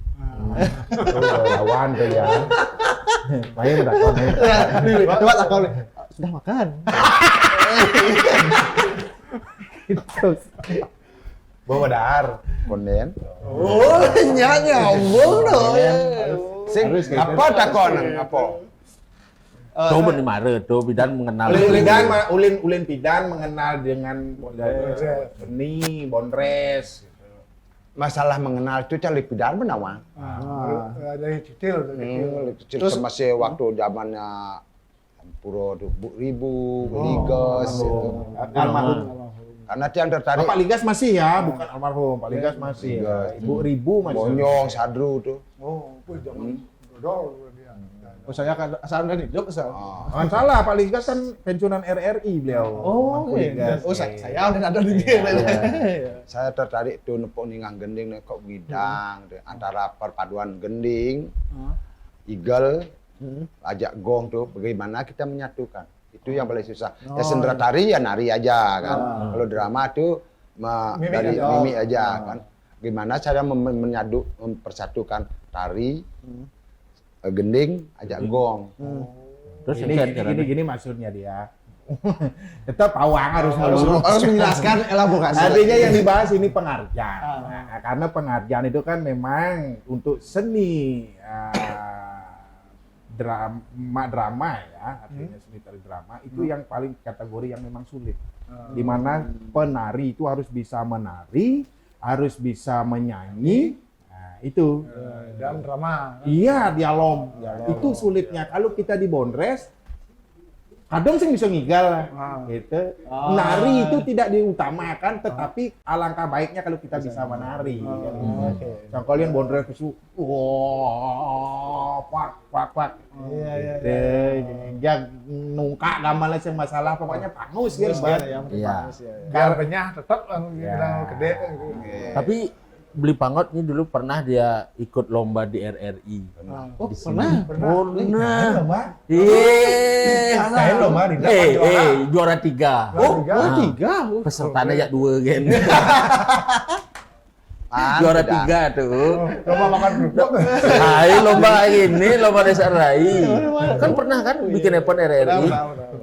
Lawan tuh ya. Main nakon nih. Coba takon. Sudah makan. Bawa dar. Konden. Oh, nyambung dong. Sing Harus gitu. apa takon? Apa? Coba nih Maret, tuh Bidan mengenal. Ulin Pidan mengenal dengan seni, Bondres. Masalah mengenal itu cari pidan benawan. Dari kecil. Kecil masih waktu zamannya Puro Ribu, Ligas itu. Almarhum. Karena dia yang tertarik Pak Ligas masih ya, bukan almarhum. Pak Ligas masih. Ligas. Ibu Ribu masih. Bonyong, Sadru tuh. Oh, zaman dodol dia. Oh, saya kan asal dan hidup asal. Jangan salah, Pak Ligas kan pensiunan RRI beliau. Oh, Pak Ligas. oh saya udah ada di dia. Saya tertarik tuh nepok ningang gending kok bidang antara perpaduan gending, eagle, ajak gong tuh bagaimana kita menyatukan. Itu yang paling susah. Ya sendera tari ya nari aja kan. Kalau drama tuh dari mimik aja kan. Gimana cara mempersatukan tari, gending, ajak gong. Terus Gini maksudnya dia. Tetap pawang harus menjelaskan elaborasi. Artinya yang dibahas ini pengarjaan. Nah, karena pengarjaan itu kan memang untuk seni drama ya, artinya seni tari drama itu yang paling kategori yang memang sulit. Di mana penari itu harus bisa menari, harus bisa menyanyi. Nah, itu. Dan drama. Iya, dialog. Itu sulitnya. Kalau kita di Bondres, kadang sih bisa ngigal gitu. Nari itu tidak diutamakan, tetapi alangkah baiknya kalau kita bisa menari. Kan kalian Bondres itu, pak. Iya. Nungkak gamalnya sih masalah, pokoknya pangus ya. Iya. Garenya tetap bilang gede. Tapi Beli Pangot ini dulu pernah dia ikut lomba di RRI. Oh, pernah. Pernah. Saya lomba di Juara 3. Oh, 3. Pesertanya ya 2 gen. Juara 3 tuh. Coba makan kerupuk. Hai lomba ini, lomba desa Rai. Kan pernah kan bikin event RRI.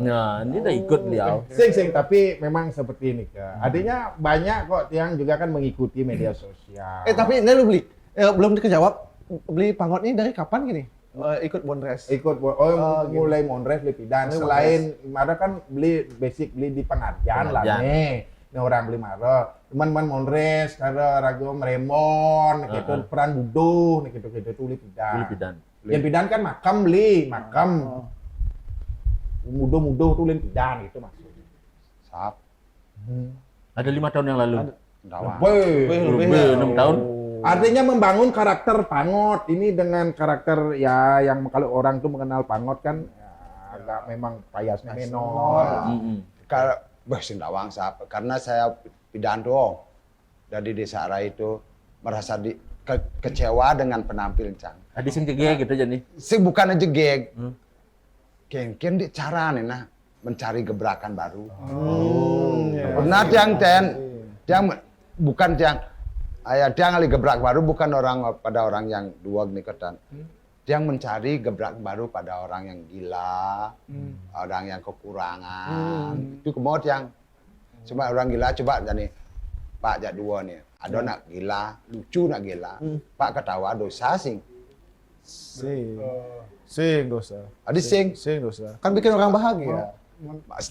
Nah, ini udah ikut beliau. Sing, tapi memang seperti ini Kak. Artinya banyak kok yang juga kan mengikuti media sosial. Tapi ini lu beli. Belum dikejawab. Beli Pangot ini dari kapan gini? Ikut Bondres. Mulai Bondres lebih dan selain Mara kan beli di pengarjaan lah nih. Ini orang beli Mara. Teman-teman Bondres, karena ragu meremon, gitu peran buduh, gitu tuh beli pidan. Yang pidan kan makam. Mudo tuh pidan itu maksudnya. Sap. Ada 5 tahun yang lalu. Lebih 6 tahun. Artinya membangun karakter Pangot ini dengan karakter ya yang kalau orang tuh mengenal Pangot kan ya, agak memang payasnya menor. Kalau Sindawang sap, karena saya pidato dari desa Arai itu merasa kecewa dengan penampilan Cang. Ada sing jege gitu jadi. Sing bukan aja geg. Ken di cara nih nah mencari gebrakan baru. Benar yang bukan yang dia ngali gebrak baru bukan pada orang yang dua nih ketan. Dia mencari gebrak baru pada orang yang gila, orang yang kekurangan. Itu kemudian yang cuma orang gila coba jadi Pak jak dua nih. Ada nak gila, lucu nak gila. Pak ketawa dosa sing. Sing dosa. Ada sing dosa. Kan bikin orang bahagia.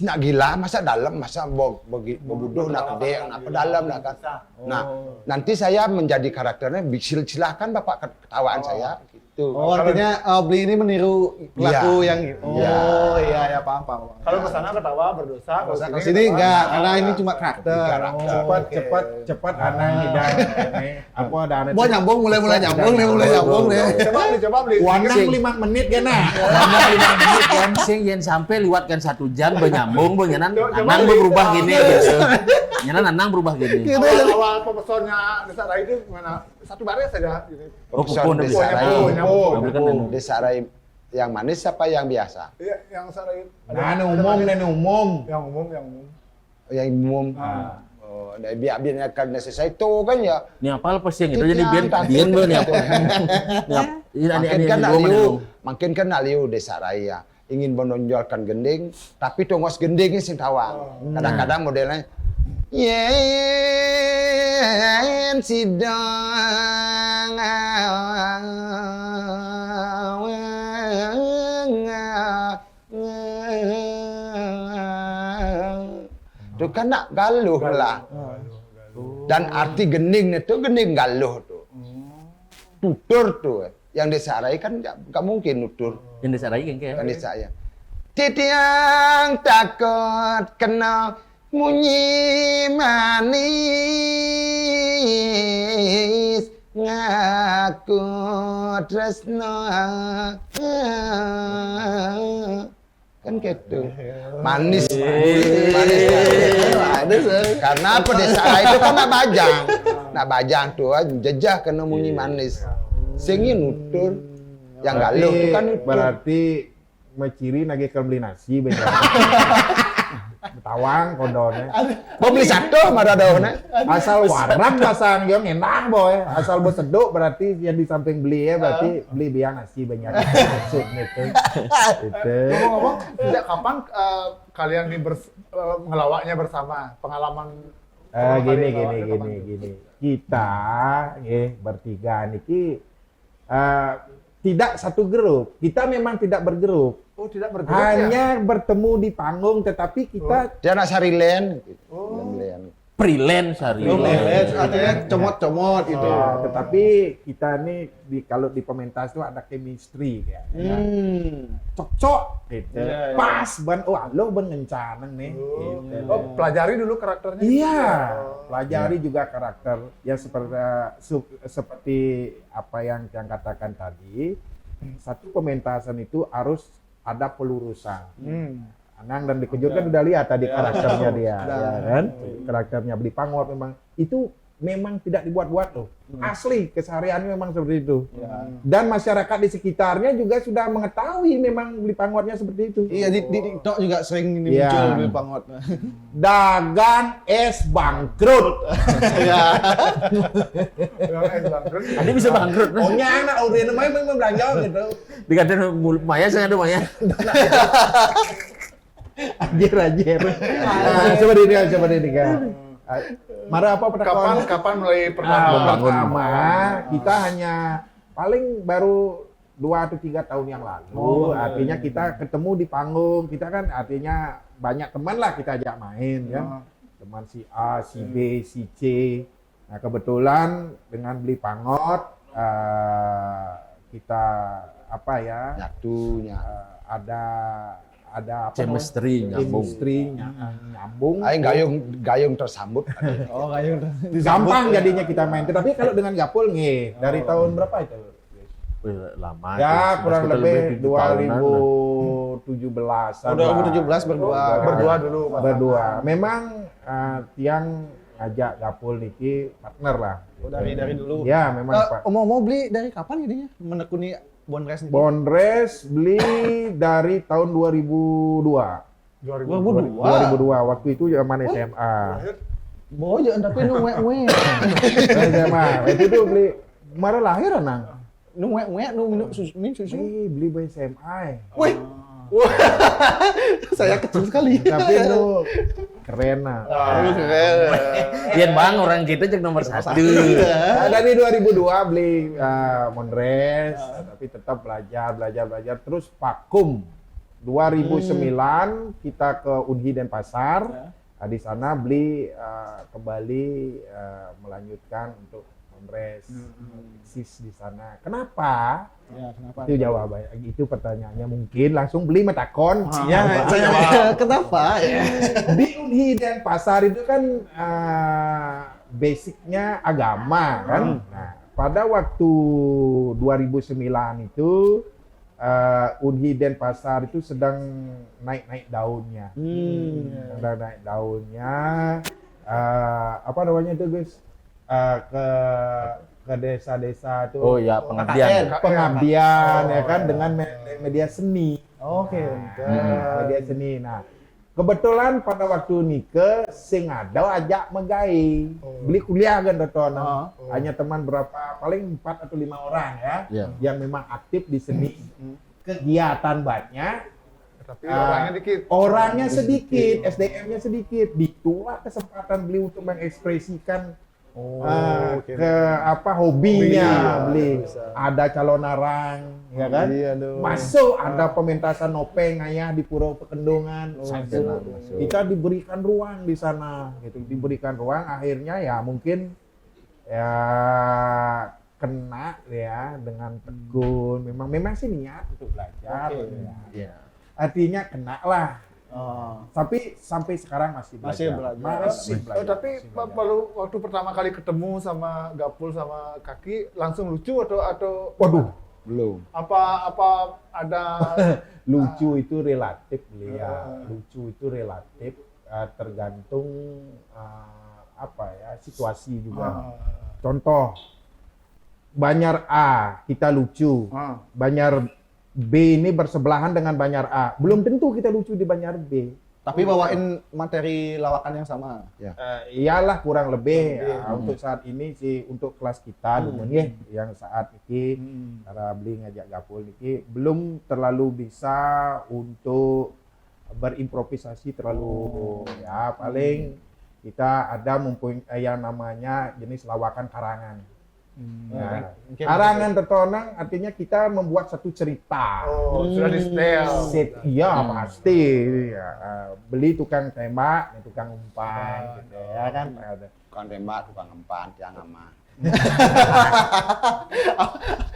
Nak gila, masa dalam, masa bodoh, nak gede, nak dalam, nak kan. Nah, nanti saya menjadi karakternya, silakan Bapak ketawaan saya. Gitu. Oh, artinya Beli ini meniru pelaku yang Oh, iya, paham. Kalau ke sana ketawa berdosa, Kalau sini enggak, karena ini cuma karakter. Cepat anak hidang. Apa ada anak? Mau nyambung, mulai nyambung nih. Coba beli. Wanang 5 menit kan nah. Kan sing yen sampai liwat kan 1 jam benyambung bengenan Anang berubah gini gitu. Nyenan Anang berubah gini. Awal pemesonnya Desa Rai itu gimana? 1 baris saja. Oh, kupon Desa Rai. Rai. Desa Rai Yang manis apa yang biasa? Iya, yang sarai. Nah, ini umum, ini umum. Yang umum. Yang umum. Oh, biar akan selesai itu kan ya. Ni apa lepas yang itu jadi Kikian, biar dia ber ni apa. Ni Makin kan Aliu desa raya ingin menonjolkan gending, tapi tongos gendingnya sing tawang. Kadang-kadang modelnya yen sidang itu kan nak galuh lah. Dan arti gending itu gending galuh tuh. Tutur tuh. Yang disarai kan nggak mungkin nutur. yang disarai kan Kan saya. Titiang takut kena munyi manis ngaku tresno kan gitu manis karena pedesaan itu kan nak bajang tuh jejah kena munyi manis singin nutur yang galuh itu kan nutur. Berarti menciri nage beli nasi bener. Tawang kodone. Mau beli satu marah daunnya. Asal warang pasang yang enak boy. Asal berseduk berarti yang di samping beli ya berarti beli biang nasi banyak. Maksud gitu. Itu. Ngomong-ngomong, sejak kapan kalian ini ngelawaknya bersama? Pengalaman Gini. Kita bertiga niki tidak satu grup. Kita memang tidak bergrup. Oh, tidak bergerak Hanya bertemu di panggung tetapi kita Dia nak sarilen. freelance hari Oh, ini. artinya comot-comot itu. tetapi kita nih kalau di pementas itu ada chemistry kayak. Cocok gitu. Iya. Pas ban lo ban ngencaneng nih. Gitu. Oh, pelajari dulu karakternya. Iya, pelajari juga karakter yang seperti apa yang katakan tadi. Satu pementasan itu harus ada pelurusan. Anang dan dikejutkan udah lihat tadi karakternya dia, ya kan? Karakternya Beli Pangot memang itu memang tidak dibuat-buat loh. Asli kesehariannya memang seperti itu. Dan masyarakat di sekitarnya juga sudah mengetahui memang Beli Pangotnya seperti itu. Iya, di TikTok juga sering ini Iya. muncul Beli Pangot. Dagang es bangkrut. Tadi bisa bangkrut. Oh nyana udah namanya memang belanja gitu. Dikatain Maya saya ada Maya. Anjir. Coba ini kan. Mara apa Kapan mulai pertama kita hanya paling baru 2 atau 3 tahun yang lalu. Artinya kita ketemu di panggung. Kita kan artinya banyak teman lah kita ajak main ya. Teman si A, si B, si C. Nah, kebetulan dengan Beli Pangot kita apa ya? Nyatunya. Ada apa Chemistry nyambung. Aing gayung tersambut. Oh, kayak Gampang jadinya kita main. Tapi kalau dengan Gapul dari tahun berapa itu? Lama. Ya itu. kurang Sudah lebih 7 tahunan. 2017-an. 2017 berdua. Berdua dulu. Berdua. Memang Tiang ngajak Gapul niki partner lah. Oh, dari dulu. Ya memang Pak. Mau beli dari kapan jadinya? Menekuni Bonres nih. Bonres beli dari tahun 2002. 2002. 2002 waktu itu zaman SMA. Bojo tapi nu we. SMA. Itu tuh beli Mara lahir anang. Nu we nu minum susu. Beli by SMA. Wih. Wah. Saya kecil sekali. Tapi itu keren lah. Ian bang orang kita cek nomor 1. Dari 2002 beli Monres, tapi tetap belajar. Terus vakum. 2009 kita ke Unhi Denpasar. Di sana beli kembali melanjutkan untuk Monres. Sis di sana. Kenapa? Ya, kenapa? Itu jawabannya. Itu pertanyaannya mungkin langsung beli metakon. Ya, saya kenapa? Di Unhi Denpasar itu kan basicnya agama kan. Nah, pada waktu 2009 itu Unhi Denpasar itu sedang naik daunnya. Sedang naik daunnya. Apa namanya itu guys? ke desa-desa tuh. Oh ya, pengabdian. Pengabdian ya kan dengan media seni. Oke. Media seni. Nah, kebetulan pada waktu nike sing ada ajak megai. Beli kuliah kan Toton. Hanya teman berapa paling 4 atau 5 orang ya Iya. yang memang aktif di seni. Kegiatan banyak, Tapi orangnya dikit. orangnya sedikit, SDM-nya sedikit. Ditulah kesempatan beli untuk mengekspresikan ke hobinya beli. Ada calon narang, ya kan? Masuk ada pementasan nopeng ayah di Pura Pekendongan. Kita diberikan ruang di sana, gitu. Diberikan ruang, akhirnya ya mungkin ya kena ya dengan tekun. Memang sih niat untuk belajar. Ya. Iya. Artinya kena lah. Tapi sampai sekarang masih belajar. Masih belajar. Tapi baru waktu pertama kali ketemu sama Gapul sama Kaki langsung lucu atau Waduh, Belum. apa ada lucu itu relatif ya. Lucu itu relatif tergantung situasi juga. Contoh, Banjar A kita lucu, Banjar B ini bersebelahan dengan Banjar A. Belum tentu kita lucu di Banjar B. Tapi bawain materi lawakan yang sama. Iyalah kurang lebih untuk saat ini sih untuk kelas kita dulu nih yang saat ini cara beli ngajak Gapul ini belum terlalu bisa untuk berimprovisasi terlalu ya paling kita ada mempunyai yang namanya jenis lawakan karangan. Nah, karangan tertonang artinya kita membuat satu cerita. sudah di setel. Iya pasti. Ya. Beli tukang tembak, tukang umpan, gitu ya kan. Tukang tembak, tukang empan, yang ama.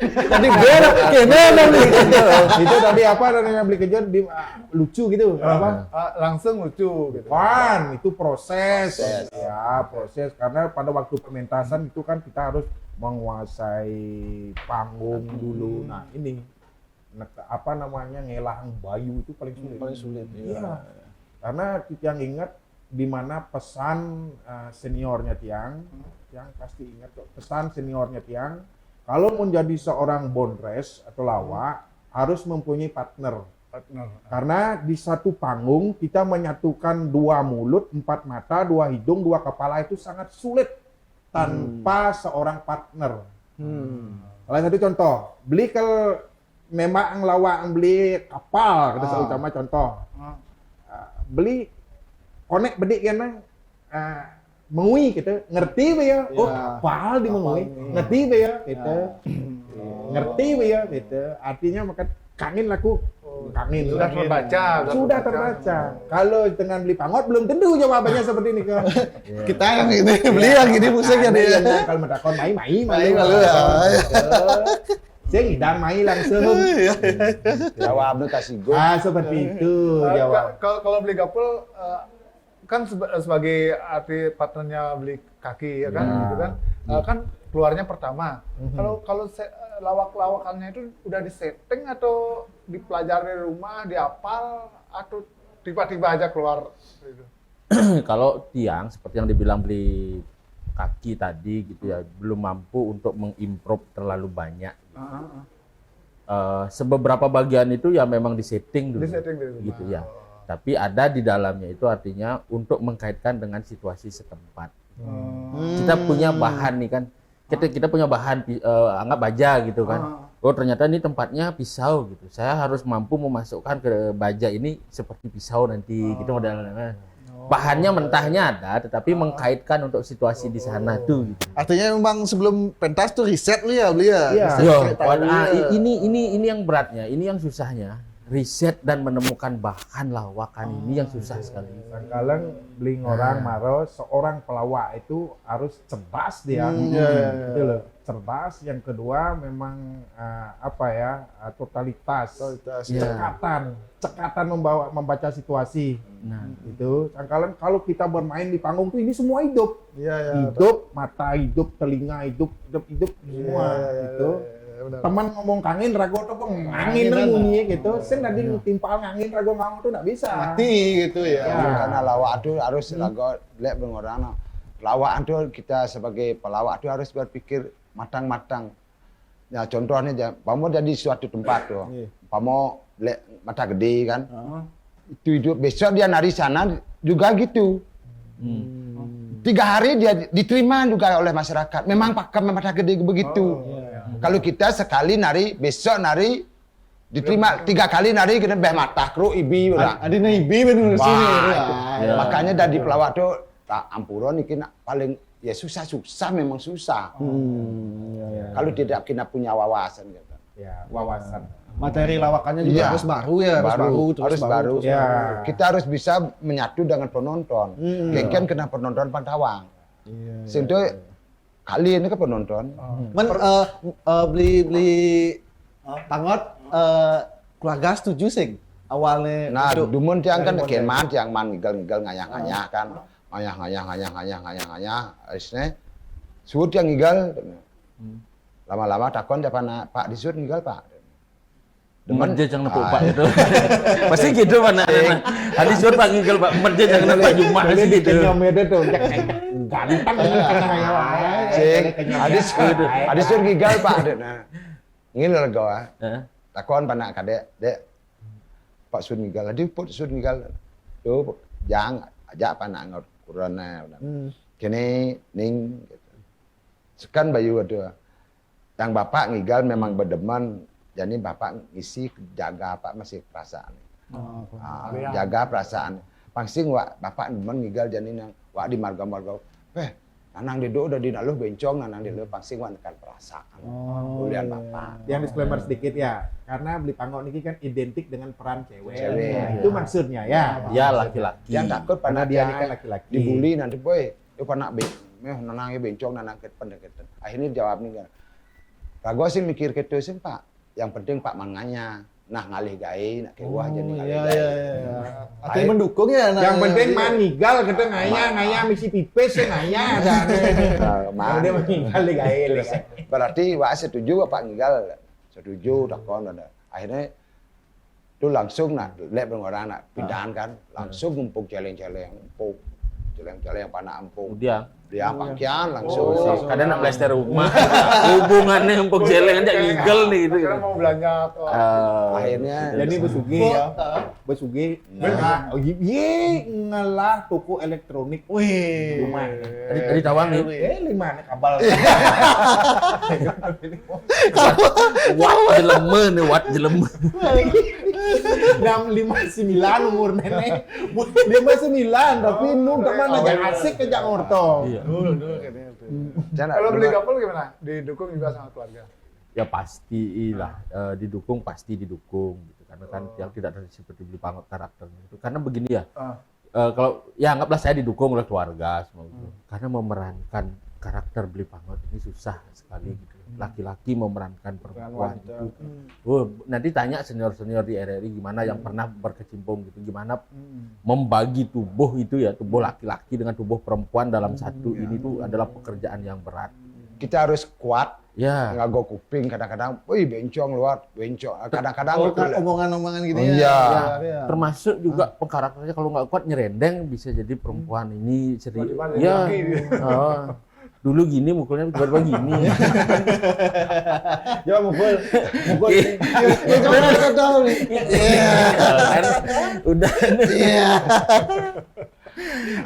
Tadi beda, Itu tadi apa namanya beli kejut lucu gitu. Apa? Langsung lucu gitu. Kan itu proses. Ya, proses karena pada waktu pementasan itu kan kita harus menguasai panggung dulu. Nah, ini apa namanya ngelahang bayu itu paling sulit. Paling sulit. Iya. Karena yang ingat di mana pesan seniornya Tiang pasti ingat kok. Pesan seniornya Tiang, kalau menjadi seorang bondres atau lawak harus mempunyai partner. Karena di satu panggung kita menyatukan 2 mulut, 4 mata, 2 hidung, 2 kepala itu sangat sulit tanpa seorang partner. Salah satu contoh, beli kalau memang lawak beli kapal, kita utama contoh. Beli konek bedik kan mengui kita ngerti be ya kapal di mengui ngerti be ya kita ngerti be ya kita artinya maka kangen laku kangen sudah terbaca kalau dengan beli pangot belum tentu jawabannya seperti ini kan Kita yang ini beli yang ini musiknya dia. kalau mentakon mai Malu ya. saya ngidam mai langsung Jawabnya kasih go. seperti itu jawab Kalau beli Gapul kan sebagai arti partnernya beli Kaki ya kan gitu kan. Kan keluarnya pertama. Kalau lawak-lawakannya itu udah disetting atau dipelajari di rumah, dihafal atau tiba-tiba aja keluar gitu. Kalau Tiang seperti yang dibilang beli Kaki tadi gitu ya, belum mampu untuk mengimprove terlalu banyak. Sebeberapa bagian itu ya memang disetting dulu. Disetting di rumah. Gitu ya. Tapi ada di dalamnya itu artinya untuk mengkaitkan dengan situasi setempat. Kita punya bahan nih kan. Kita punya bahan anggap baja gitu kan. Oh ternyata ini tempatnya pisau gitu. Saya harus mampu memasukkan ke baja ini seperti pisau nanti gitu modelnya. Bahannya mentahnya ada, tetapi mengkaitkan untuk situasi di sana tuh. Gitu. Artinya memang sebelum pentas tuh riset lu ya beli ya. Iya. Ini yang beratnya, ini yang susahnya. Riset dan menemukan bahan lawakan ini yang susah sekali. Kadang beli orang maro seorang pelawak itu harus cerdas dia. Gitu loh. Cerdas, yang kedua memang totalitas. Cekatan membaca situasi. Nah, Itu. Kalau kita bermain di panggung tuh ini semua hidup. Hidup, mata hidup, telinga hidup semua gitu. Teman ngomong kangen rago tuh ngangin bunyi gitu. Sen tadi timpal ngangin rago ngomong tuh enggak bisa. Mati gitu ya. Karena lawak itu harus lagu lek bengorana. Lawak itu kita sebagai pelawak itu harus berpikir matang-matang. Ya contohnya, pamo jadi suatu tempat tuh, pamo mata gede kan, itu hidup besok dia nari sana juga gitu. 3 hari dia diterima juga oleh masyarakat. Memang pakem mata gede begitu. Kalau kita sekali nari, besok nari diterima 3 kali nari kena beh mata kru ibi udah. Ada ibi bener sini. Wah, makanya dari pelawak tuh tak ampuron iki paling ya susah memang susah. Kalau tidak kita punya wawasan gitu. Ya, wawasan. Materi lawakannya juga Iya. harus baru ya, harus baru. Ya. Kita harus bisa menyatu dengan penonton. Kengken kena penonton Pantawang. Sehingga kali ini ke penonton. Men beli pangot keluarga setuju sih awalnya Nah, untuk dumun tiang kan keman tiang man ngigel ngayah-ngayah kan. Ngayah. Akhirnya suut yang ngigel. Lama-lama takon dia Pak disut ngigel Pak. Merja jangan nepuk Pak itu. Pasti gitu mana. Hadis suruh Pak ngigel Pak, merja jangan nepuk Jumat sih gitu. Nyomede tuh, ganteng Hadis sur ngigel Pak. Nah, ngil gua. Heeh. Takon panak kadek, Dek. Pak sur ngigel, aduh Put sur ngigel. Tuh, jang ajak panak ngot kurana. Kene ning gitu. Sekan bayu aduh. Yang Bapak ngigel memang berdemen. Jadi Bapak ngisi jaga apa masih perasaan. Jaga perasaan. Pangsing wak Bapak demen ngigel jadi nang wak di marga-marga. Nanang di udah di naluh bencong nanang di pangsing wak nekan perasaan. Ulian Bapak. Yang disclaimer sedikit ya, karena beli panggok ini kan identik dengan peran cewek. Cewek. Nah, itu maksudnya ya. Ya laki-laki. Yang takut Karena pada dia ini kan laki-laki. dibully nanti boy. Itu panak nanangnya bencong nanang pendekatan. Akhirnya jawab nih kan. Rago sih mikir gitu sih Pak. Yang penting Pak manganya, nah ngalih gawe, nak kewah jadi ngalih gawe. Artinya mendukung ya. Yang penting manigal gitu ngaya misi pipis ya ngaya. Kalau dia manigal di gawe. Berarti wak setuju Pak ngigal, setuju takon ada. Akhirnya itu langsung nak lek orang nak pindahan kan, langsung ngumpul celeng-celeng, empuk. Celeng-celeng panak empuk. Dia pakaian langsung. Kadang nak blaster rumah. Hubungannya empuk jeleng aja ngigel nih gitu. Sekarang mau belanja Akhirnya Jadi besugi ya. Besugi. Oh iya ngalah toko elektronik. Wih. Rumah. Di Tawang nih. 5 nih kabel. Wat jeleme nih, wat jeleme. 659 umur nenek. 59 tapi nu mana aja asik aja ngorto. Iya. Kalau beli kapal gimana? Didukung juga sama keluarga. Ya pasti lah, didukung pasti didukung gitu. Karena kan yang tidak ada seperti beli pangot karakternya itu. Karena begini ya, kalau ya anggaplah saya didukung oleh keluarga semua gitu. Karena memerankan karakter beli pangot ini susah sekali gitu. Laki-laki memerankan perempuan itu. Nanti tanya senior-senior di RRI gimana yang pernah berkecimpung gitu, gimana membagi tubuh itu ya, tubuh laki-laki dengan tubuh perempuan dalam satu ini tuh adalah pekerjaan yang berat. kita harus kuat. Ya. Ngago kuping kadang-kadang, wih bencong luar, bencong. Kadang-kadang omongan-omongan gitu Oh, ya. iya. Ya. Termasuk juga karakternya kalau nggak kuat nyerendeng bisa jadi perempuan ini serius. Ya. Oh. Dulu gini mukulnya tiba-tiba gini. Ya mukul. Ya coba kita tahu nih. Kan udah.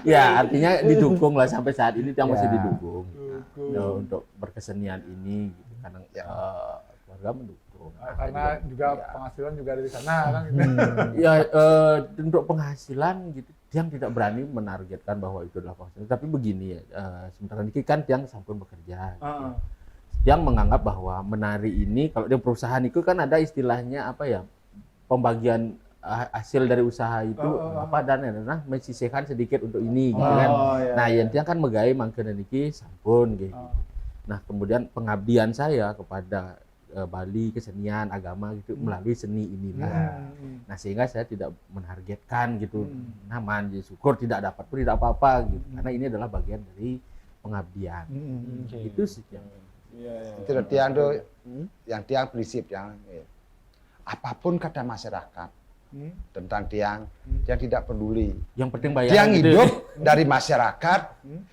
Ya artinya didukung lah sampai saat ini yang masih didukung. Ya, untuk berkesenian ini gitu. Karena keluarga mendukung. Karena juga penghasilan juga dari sana kan gitu. Ya untuk penghasilan gitu Tiang tidak berani menargetkan bahwa itu adalah penghasilan. Tapi begini ya, sementara ini kan Tiang sampun bekerja. Gitu. Tiang menganggap bahwa menari ini kalau dia perusahaan itu kan ada istilahnya apa ya, pembagian hasil dari usaha itu apa dan mensisihkan sedikit untuk ini gitu kan. Nah, yang Tiang kan megai mangkene niki sampun gitu. Nah, kemudian pengabdian saya kepada Bali, kesenian, agama gitu melalui seni inilah. Nah, sehingga saya tidak menargetkan gitu. Naman syukur tidak dapat pun tidak apa-apa gitu. Karena ini adalah bagian dari pengabdian. Itu sih yang itu Tiang tuh yang Tiang prinsip yang apapun kata masyarakat, tentang tiang tidak peduli. Yang penting bayar. Tiang hidup dari masyarakat,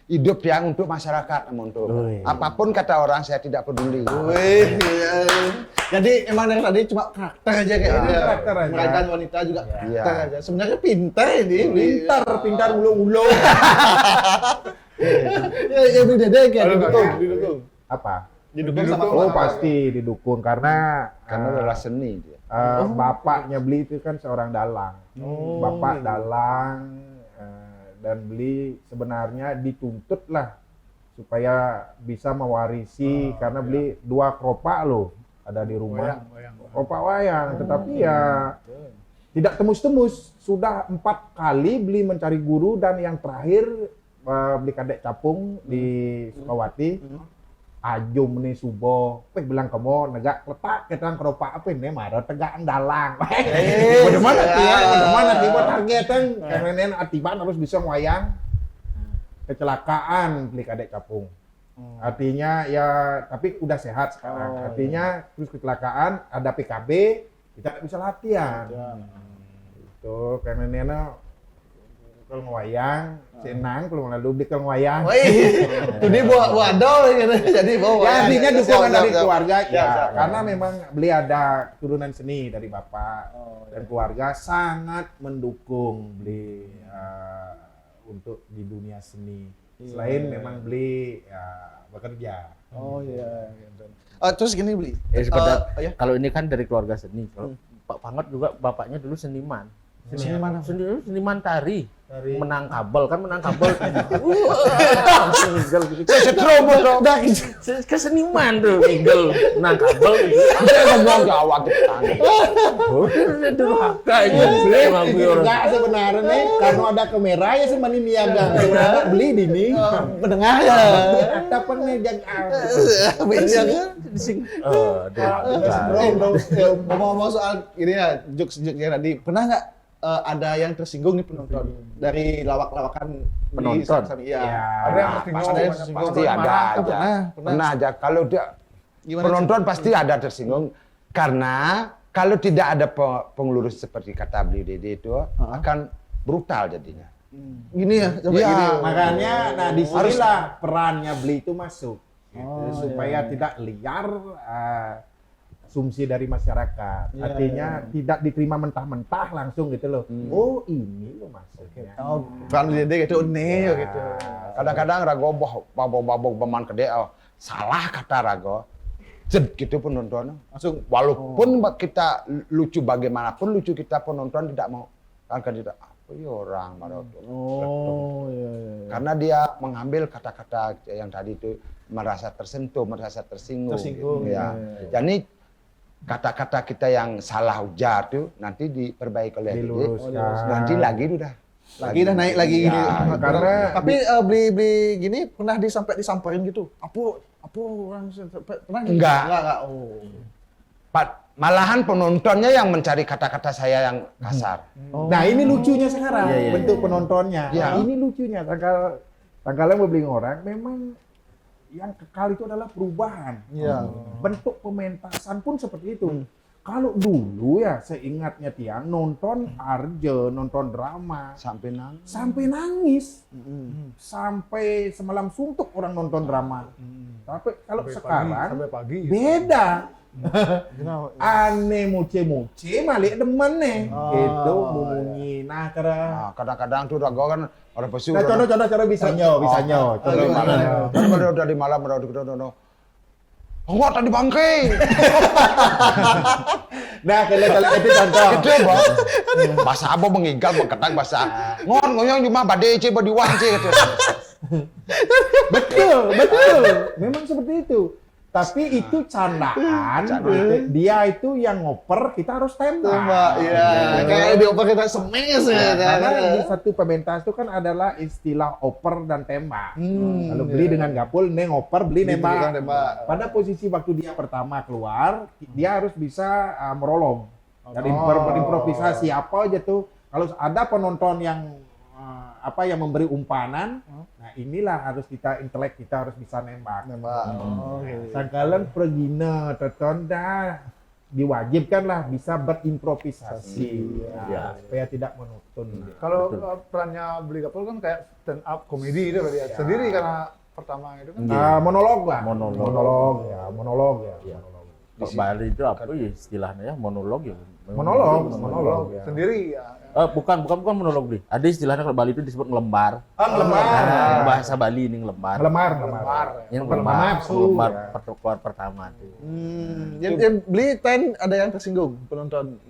hidup tiang untuk masyarakat, untuk apapun kata orang saya tidak peduli. Wih, iya. Jadi emang dari tadi cuma karakter aja kayak Ya, ini. karakter aja. Meraihkan wanita juga karakter Iya. aja. Sebenarnya pintar ini. Pintar ulo-ulo. Ya Beli Dede kayak Didukung. Apa? Didukung sama Oh pasti didukung karena Adalah seni dia. bapaknya Beli itu kan seorang dalang. Bapak dalang dan Beli sebenarnya dituntut lah supaya bisa mewarisi karena Beli 2 keropak loh ada di rumah. Keropak wayang, tetapi ya tidak tembus-tembus. Sudah 4 kali Beli mencari guru dan yang terakhir Beli kadek capung di Sukawati. Ajo meni subo, bilang kamu negak letak kita keropak apa ini marah tegak dalang. Bagaimana dia? Bagaimana dia buat targetan? Karena atiban harus bisa wayang. Kecelakaan Beli kadek capung. Artinya ya tapi udah sehat sekarang. Artinya terus kecelakaan ada PKB kita tidak bisa latihan. Itu karena Nena kalau ngewayang, senang kalau lalu beli kalau ngewayang. Itu dia bawa dol jadi bawa. Ya artinya dukungan dari Siap. keluarga ya, siap. karena memang beli ada turunan seni dari bapak dan keluarga sangat mendukung beli untuk di dunia seni. Selain memang beli bekerja. Oh iya. Terus gini Beli. Ya. Kalau ini kan dari keluarga seni. Kalau Pak Pangot juga bapaknya dulu seniman. Seniman tari. Menang kabel langsung igel gitu. Keseniman tuh igel menang kabel gitu. Semua gawat Kayaknya Enggak sebenarnya nih karena ada kamera ya sembani niaga. Sebenarnya beli di nih. Pendengar ya. Ada penejang Beda kan? Ngomong-ngomong soal ini ya, jokes-jokesnya tadi. Pernah nggak ada yang tersinggung nih penonton dari lawak-lawakan Penonton? Iya. Ada yang tersinggung. Ada yang tersinggung. Pasti ada aja. Pernah aja. Kalau dia Gimana, penonton pasti ada tersinggung karena kalau tidak ada pengurus seperti kata Beli Dede itu akan brutal jadinya. Gini ya, sampai Iya, gini. makanya nah disinilah perannya beli itu masuk gitu, supaya tidak liar asumsi dari masyarakat. Artinya tidak diterima mentah-mentah langsung gitu loh. Oh ini loh maksudnya. Oh, peran Dede gitu, nih gitu. Kadang-kadang rago babok beman kede salah kata rago. Jed gitu penonton. Langsung Walaupun kita lucu bagaimanapun lucu kita penonton tidak mau akan tidak apa ya orang marah. iya. Karena dia mengambil kata-kata yang tadi itu merasa tersentuh, merasa tersinggung. Tersinggung, gitu, ya. Jadi kata-kata kita yang salah ujar tuh nanti diperbaiki oleh Dede. Diluruskan. Nanti lagi udah Lagi dah naik lagi Ya, gini. karena tapi beli gini pernah disamperin gitu. Apa orang pernah gitu? Enggak. Enggak. Oh. Malahan penontonnya yang mencari kata-kata saya yang kasar. Nah ini lucunya sekarang Iya, iya, bentuk iya. penontonnya. Iya. Ini lucunya tanggalnya mau beli orang memang yang kekal itu adalah perubahan. Iya. Bentuk pementasan pun seperti itu. Kalau dulu ya seingatnya Tiang nonton Arje, nonton drama Sampai nangis. sampai nangis. Sampai semalam suntuk orang nonton drama. Tapi kalau sekarang sampai pagi. beda. Ane muce-muce malik demen nih. Gitu bunyi. Nah, Nah, kadang-kadang tuh rago kan orang pesu. Nah, contoh cara bisanya. Contoh Kan kalau udah di malam udah di enggak tadi bangke. Nah, kalau itu contoh. Itu bang. Bahasa abo mengigal berketak bahasa. Ngoyong cuma badai ce badiwang ce gitu. Betul. Memang seperti itu. Tapi itu candaan. Dia itu yang ngoper, kita harus tembak. Tembak, iya. Kayak dioper kita semes ya. Karena di satu pementas itu kan adalah istilah oper dan tembak. Kalau beli dengan gapul, neng oper, beli nembak. Nembak. Pada posisi waktu dia pertama keluar, dia harus bisa merolong dan berimprovisasi apa aja tuh. Kalau ada penonton yang yang memberi umpanan, nah inilah harus intelek kita harus bisa nembak. Nembak. Sangkalan pergina tertonda diwajibkanlah bisa berimprovisasi Ya. supaya tidak monoton. Kalau Betul. perannya Beli Gapul kan kayak stand up komedi itu berarti ya. Sendiri karena pertama itu kan. Monolog lah. Monolog. Monolog ya. Iya. Kalau Bali itu apa ya istilahnya ya monolog ya. Monolog ya. Sendiri ya. Bukan monolog Bli. Ada istilahnya kalau Bali itu disebut ngelembar. Ngelembar. Bahasa Bali ini ngelembar. Ngelemar. Yang Ngelemar ngelembar, nafsu, ngelembar ya. pertukuan pertama itu. Yang Beli Ten ada yang tersinggung penonton.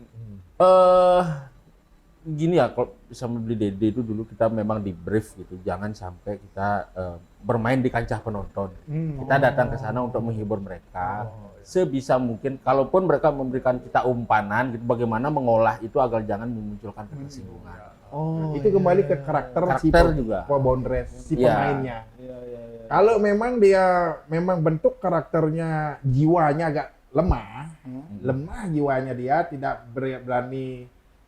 Gini ya, kalau sama Beli Dede itu dulu kita memang di brief gitu, jangan sampai kita bermain di kancah penonton. Kita datang ke sana untuk menghibur mereka. Sebisa mungkin, kalaupun mereka memberikan kita umpanan, gitu, bagaimana mengolah itu agar jangan memunculkan ketersinggungan. Itu kembali ke karakter Karakter juga. Bondres, si Iya. pemainnya. Kalau memang dia memang bentuk karakternya jiwanya agak lemah, lemah jiwanya dia tidak berani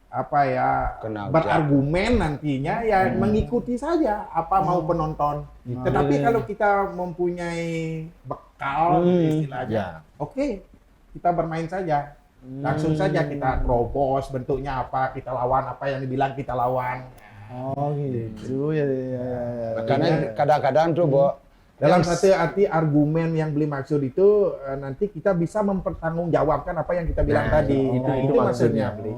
apa ya Kena berargumen nantinya ya mengikuti saja apa mau penonton. Tetapi kalau kita mempunyai bekal istilahnya, oke, kita bermain saja. Langsung saja kita terobos bentuknya apa, kita lawan apa yang dibilang kita lawan. Oh gitu ya. Makanya kadang-kadang tuh, Bo, Dalam satu arti argumen yang Beli maksud itu nanti kita bisa mempertanggungjawabkan apa yang kita bilang tadi. Itu maksudnya Beli.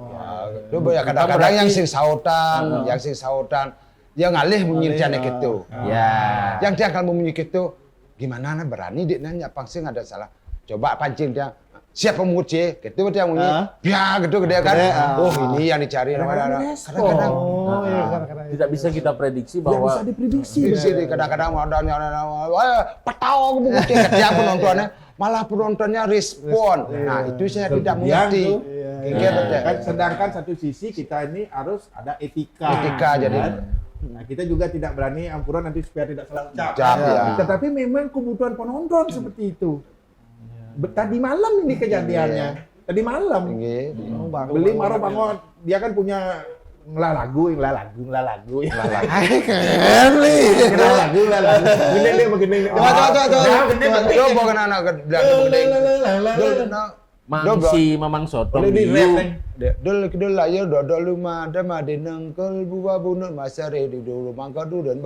tuh Bo, ya kadang-kadang yang sing sautan, yang ngalih menyirjane gitu. Ya. Yang dia akan memunyi gitu, gimana nah berani dia nanya pangsing ada salah. Coba pancing dia. Siapa memuji? Gitu dia bunyi. Ya gitu dia kan. Oh, ini yang dicari kadang-kadang. Tidak bisa kita prediksi Tidak bahwa bisa diprediksi. Di sini kadang-kadang ada petau memuji dia penontonnya, malah penontonnya respon. Nah, itu saya tidak mengerti. Kan sedangkan satu sisi kita ini harus ada etika. Etika, jadi. Nah, kita juga tidak berani ampuran nanti supaya tidak salah ucap. Ucap, ya. Tetapi memang kebutuhan penonton seperti itu. Tadi malam ini kejadiannya. Tadi malam. Beli Maro Bangot, dia kan punya ngelagu. Gede dia begini. Coba kan anak Mangsi Mamang Soto. Boleh di rap nih. Dol lah ya dodol rumah dama denengkel buah bunut masare di dulu mangka dan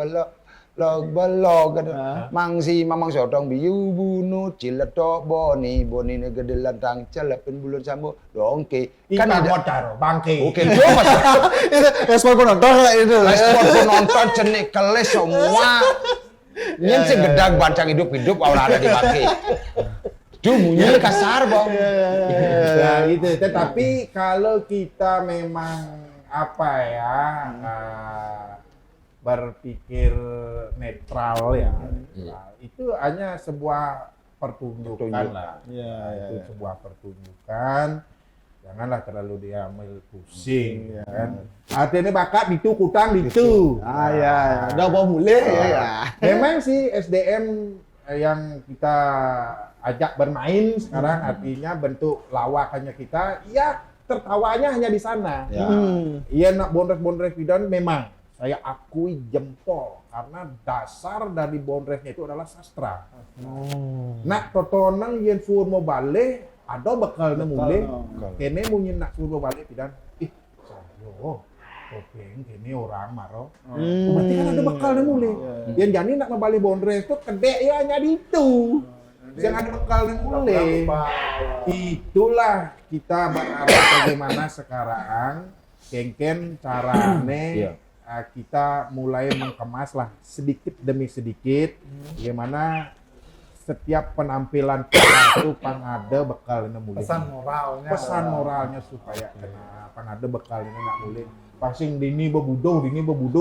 balok kan mangsi mamang sotong biu bunut ciletok boni ne gede lantang celepin bulan sambo dongke Kan kan ada modar, bangke. oke coba Respon penonton lah itu. respon penonton cenik keles semua nyen sing gedang bancang hidup orang ada di bangke duh munyi kasar bang Nah, gitu. Tetapi kalau kita memang apa ya berpikir netral ya, nah, itu hanya sebuah pertunjukan lah. Itu sebuah pertunjukan. Janganlah terlalu diambil pusing, ya kan. Artinya bakat itu kutang itu. Udah bawa mulai ya. Memang sih SDM yang kita ajak bermain sekarang artinya bentuk lawakannya kita, ya tertawanya hanya di sana. Iya nak bondres pidan memang saya akui jempol karena dasar dari bondresnya itu adalah sastra. Nak totonang yen surmo bale ada bakalnya mulai kene munyin nak surmo bale pidan sayo topeng kene orang maro. Berarti kan ada bakalnya mulai. Yang jani nak ngebalik bondres itu kedek ya hanya di itu. Jangan ada bakalnya mulai. Itulah kita berharap bagaimana sekarang kengken carane kita mulai mengemas lah sedikit demi sedikit bagaimana setiap penampilan kita itu pangada bakal mulai pesan moralnya supaya kena pangada bakal nak mulai pasing dini bebudo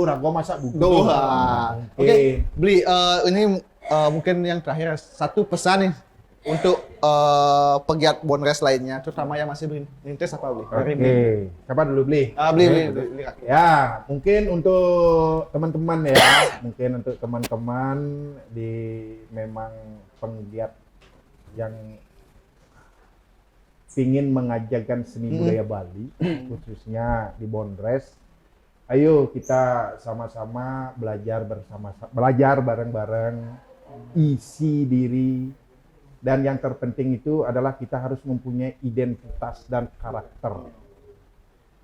rago masak budo. Oke, Beli ini mungkin yang terakhir satu pesan nih untuk pegiat Bondres lainnya, terutama yang masih merintis apa Beli? Oke, siapa dulu Beli? Beli. Ya, mungkin untuk teman-teman ya, mungkin untuk teman-teman di memang penggiat yang ingin mengajarkan seni budaya Bali, khususnya di Bondres. Ayo kita sama-sama belajar bareng-bareng, isi diri Dan yang terpenting itu adalah kita harus mempunyai identitas dan karakter.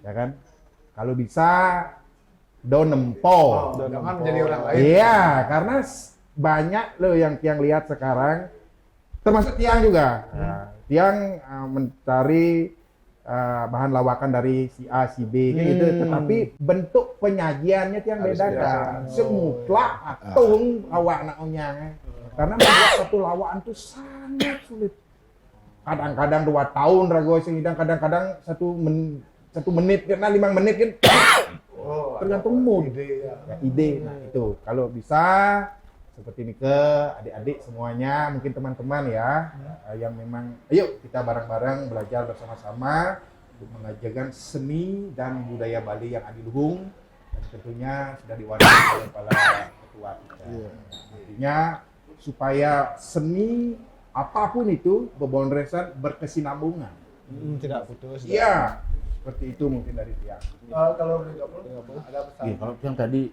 Ya kan? Kalau bisa do nempo. Jangan menjadi orang lain. Iya, karena banyak loh yang lihat sekarang, termasuk Tiang juga. Nah, Tiang mencari bahan lawakan dari si A, si B, kayak gitu. Tetapi bentuk penyajiannya Tiang beda kan. Semutlak atung awak naknya. Karena membuat satu lawakan itu sangat sulit. Kadang-kadang 2 tahun rago sehingga kadang-kadang 1 menit karena 5 menit kan. Tergantung mood. Ide. Nah, itu kalau bisa seperti ini ke adik-adik semuanya, mungkin teman-teman ya, yang memang ayo kita bareng-bareng belajar bersama-sama untuk mengajarkan seni dan budaya Bali yang adiluhung, dan tentunya sudah diwarisi oleh para ketua kita. Artinya supaya seni apapun itu bebonresan berkesinambungan. Tidak putus. Iya, seperti itu mungkin dari Tiang. Kalau Beli Gapul ada pesan. Oke, kalau yang tadi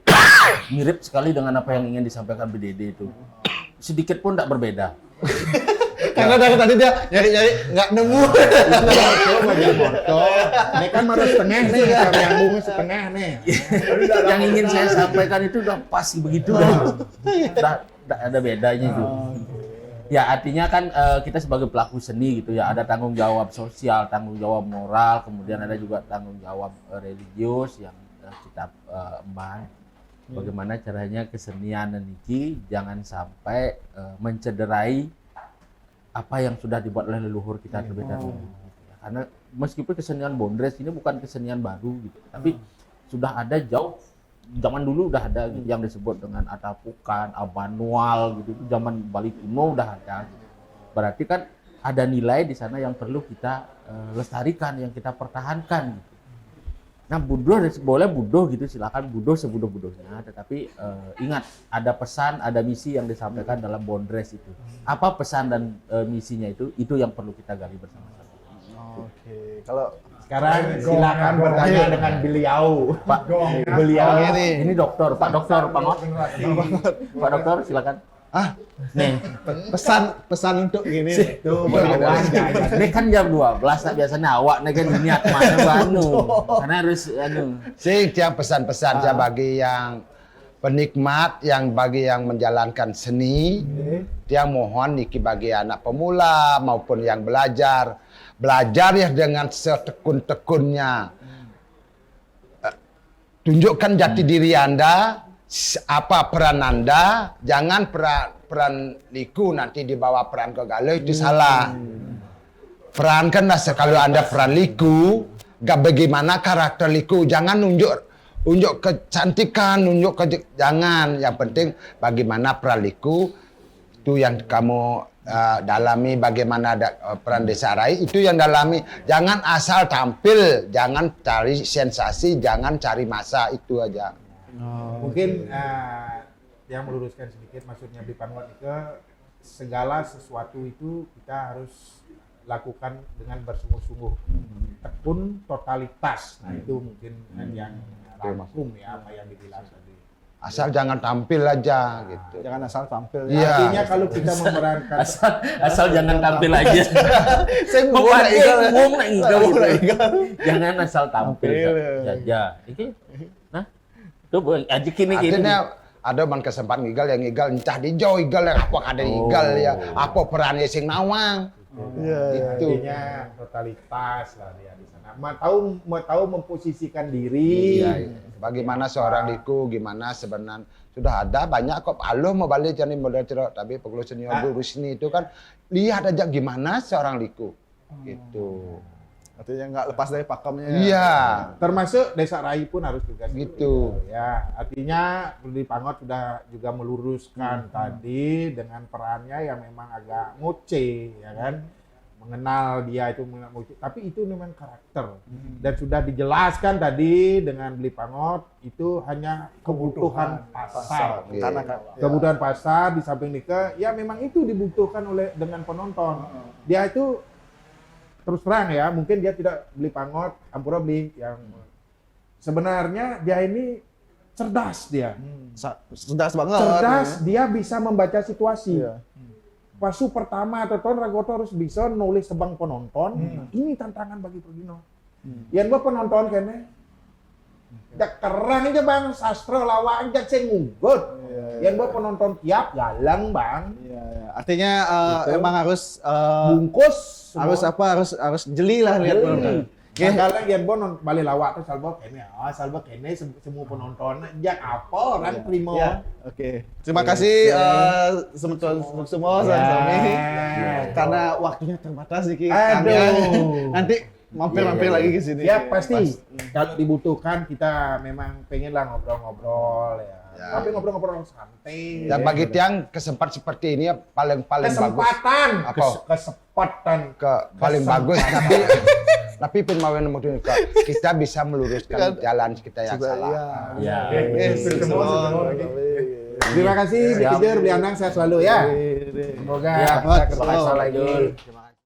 mirip sekali dengan apa yang ingin disampaikan BDD itu. Sedikit pun tidak berbeda. Karena dari tadi dia nyari-nyari nggak nemu. Ini kan baru setengah nih, yang bunga setengah nih. Yang ingin saya sampaikan itu udah pas begitu. Tidak ada bedanya itu. Ya artinya kan kita sebagai pelaku seni gitu ya, ada tanggung jawab sosial, tanggung jawab moral, kemudian ada juga tanggung jawab religius yang kita emban. Bagaimana caranya kesenian niki jangan sampai mencederai apa yang sudah dibuat oleh leluhur kita terlebih dahulu. Karena meskipun kesenian Bondres ini bukan kesenian baru gitu, tapi sudah ada jauh. Zaman dulu udah ada yang disebut dengan Atapukan, Abanual gitu. Zaman Bali kuno udah ada. Berarti kan ada nilai di sana yang perlu kita lestarikan, yang kita pertahankan gitu. Nah, budoh boleh budoh gitu, silakan budoh sebudoh-budohnya, tetapi ingat ada pesan, ada misi yang disampaikan dalam Bondres itu. Apa pesan dan misinya itu yang perlu kita gali bersama-sama. Oke, kalau Sekarang silakan bertanya dengan beliau. Pak, Beliau ini dokter, Pak Dokter Pangot. Pak Dokter, silakan. Nih, pesan untuk gini. itu berlawan. ini kan jam 12, nah biasanya awak nih kan niat mana banu. Karena harus Sing tiang pesan-pesan bagi yang penikmat, yang bagi yang menjalankan seni, tiang mohon niki bagi anak pemula maupun yang belajar ya dengan setekun-tekunnya. Tunjukkan jati diri Anda, apa peran Anda, jangan peran liku nanti dibawa peran kegalau, itu salah. Perankanlah kalau Anda peran liku, bagaimana karakter liku, jangan unjuk kecantikan, jangan. Yang penting bagaimana peran liku, itu yang kamu dalami, bagaimana peran Desa Rai, itu yang dalami. Jangan asal tampil, jangan cari sensasi, jangan cari masa, itu aja. Mungkin yang meluruskan sedikit, maksudnya Bli Pangot itu segala sesuatu itu kita harus lakukan dengan bersungguh-sungguh, tekun totalitas. Nah itu mungkin yang rangkum ya apa yang dibilang tadi. Asal jangan tampil aja gitu. Jangan asal tampil. Iya. Artinya kalau kita memerankan asal jangan tampil aja. Saya ngomong nak igal. Jangan asal tampil saja. Nah, itu aja kini. Artinya ada man kesempatan ngigal yang ngigal entah di jauh ngigal yang apa ada ngigal ya, apa perannya sing nawang. Itu. artinya totalitas lah dia di sana. Mau tahu memposisikan diri. Iya. Bagaimana seorang liku, gimana sebenarnya sudah ada banyak kok. Alo mau balik jadi model cerok, tapi pegulu senior guru seni itu kan lihat aja gimana seorang liku. Gitu. Artinya nggak lepas dari pakemnya. Iya. Termasuk Desa Rai pun harus juga Gitu. ya. Artinya Bli Pangot sudah juga meluruskan tadi dengan perannya yang memang agak ngoce, ya kan? Mengenal dia itu tapi itu memang karakter dan sudah dijelaskan tadi dengan Bli Pangot itu hanya kebutuhan pasar. Karena Kebutuhan pasar di samping nikah ya memang itu dibutuhkan dengan penonton. Dia itu terus terang ya, mungkin dia tidak Bli Pangot, Ampura Bli yang sebenarnya dia ini cerdas dia. cerdas banget. Cerdas, dia bisa membaca situasi. Iya. Pasu pertama tonton Ragoto harus bisa nulis sebang penonton. Ini tantangan bagi Prodino. Yang gua penonton kene. Jak keren aja bang, sastra lawak jak saya ngugut. Yang gua penonton tiap galang bang. Iya, iya. Artinya Gitu. emang harus Bungkus. harus apa? Harus jeli lah lihat penonton. Nah, kalau yang bon balik lawak tuh salbo kene semua penonton jak apa orang terima. Ya, oke. Terima kasih semua Ya. Sami. Karena waktunya terbatas nih Ki. Aduh. Nanti mampir-mampir lagi ke sini. Ya pasti. Kalau dibutuhkan kita memang pengen lah ngobrol-ngobrol ya. Ya. Tapi ngobrol-ngobrol santai. Dan bagi tiang kesempatan seperti ini ya paling bagus. kesempatan, Apa? kesempatan. Paling bagus tapi pin mau nemuin kita bisa meluruskan jalan kita yang salah. Ya. Terima kasih, Bli Kijer, Bli Anang, sehat selalu ya. Semoga Ya, kita ketemu lagi. Terima kasih.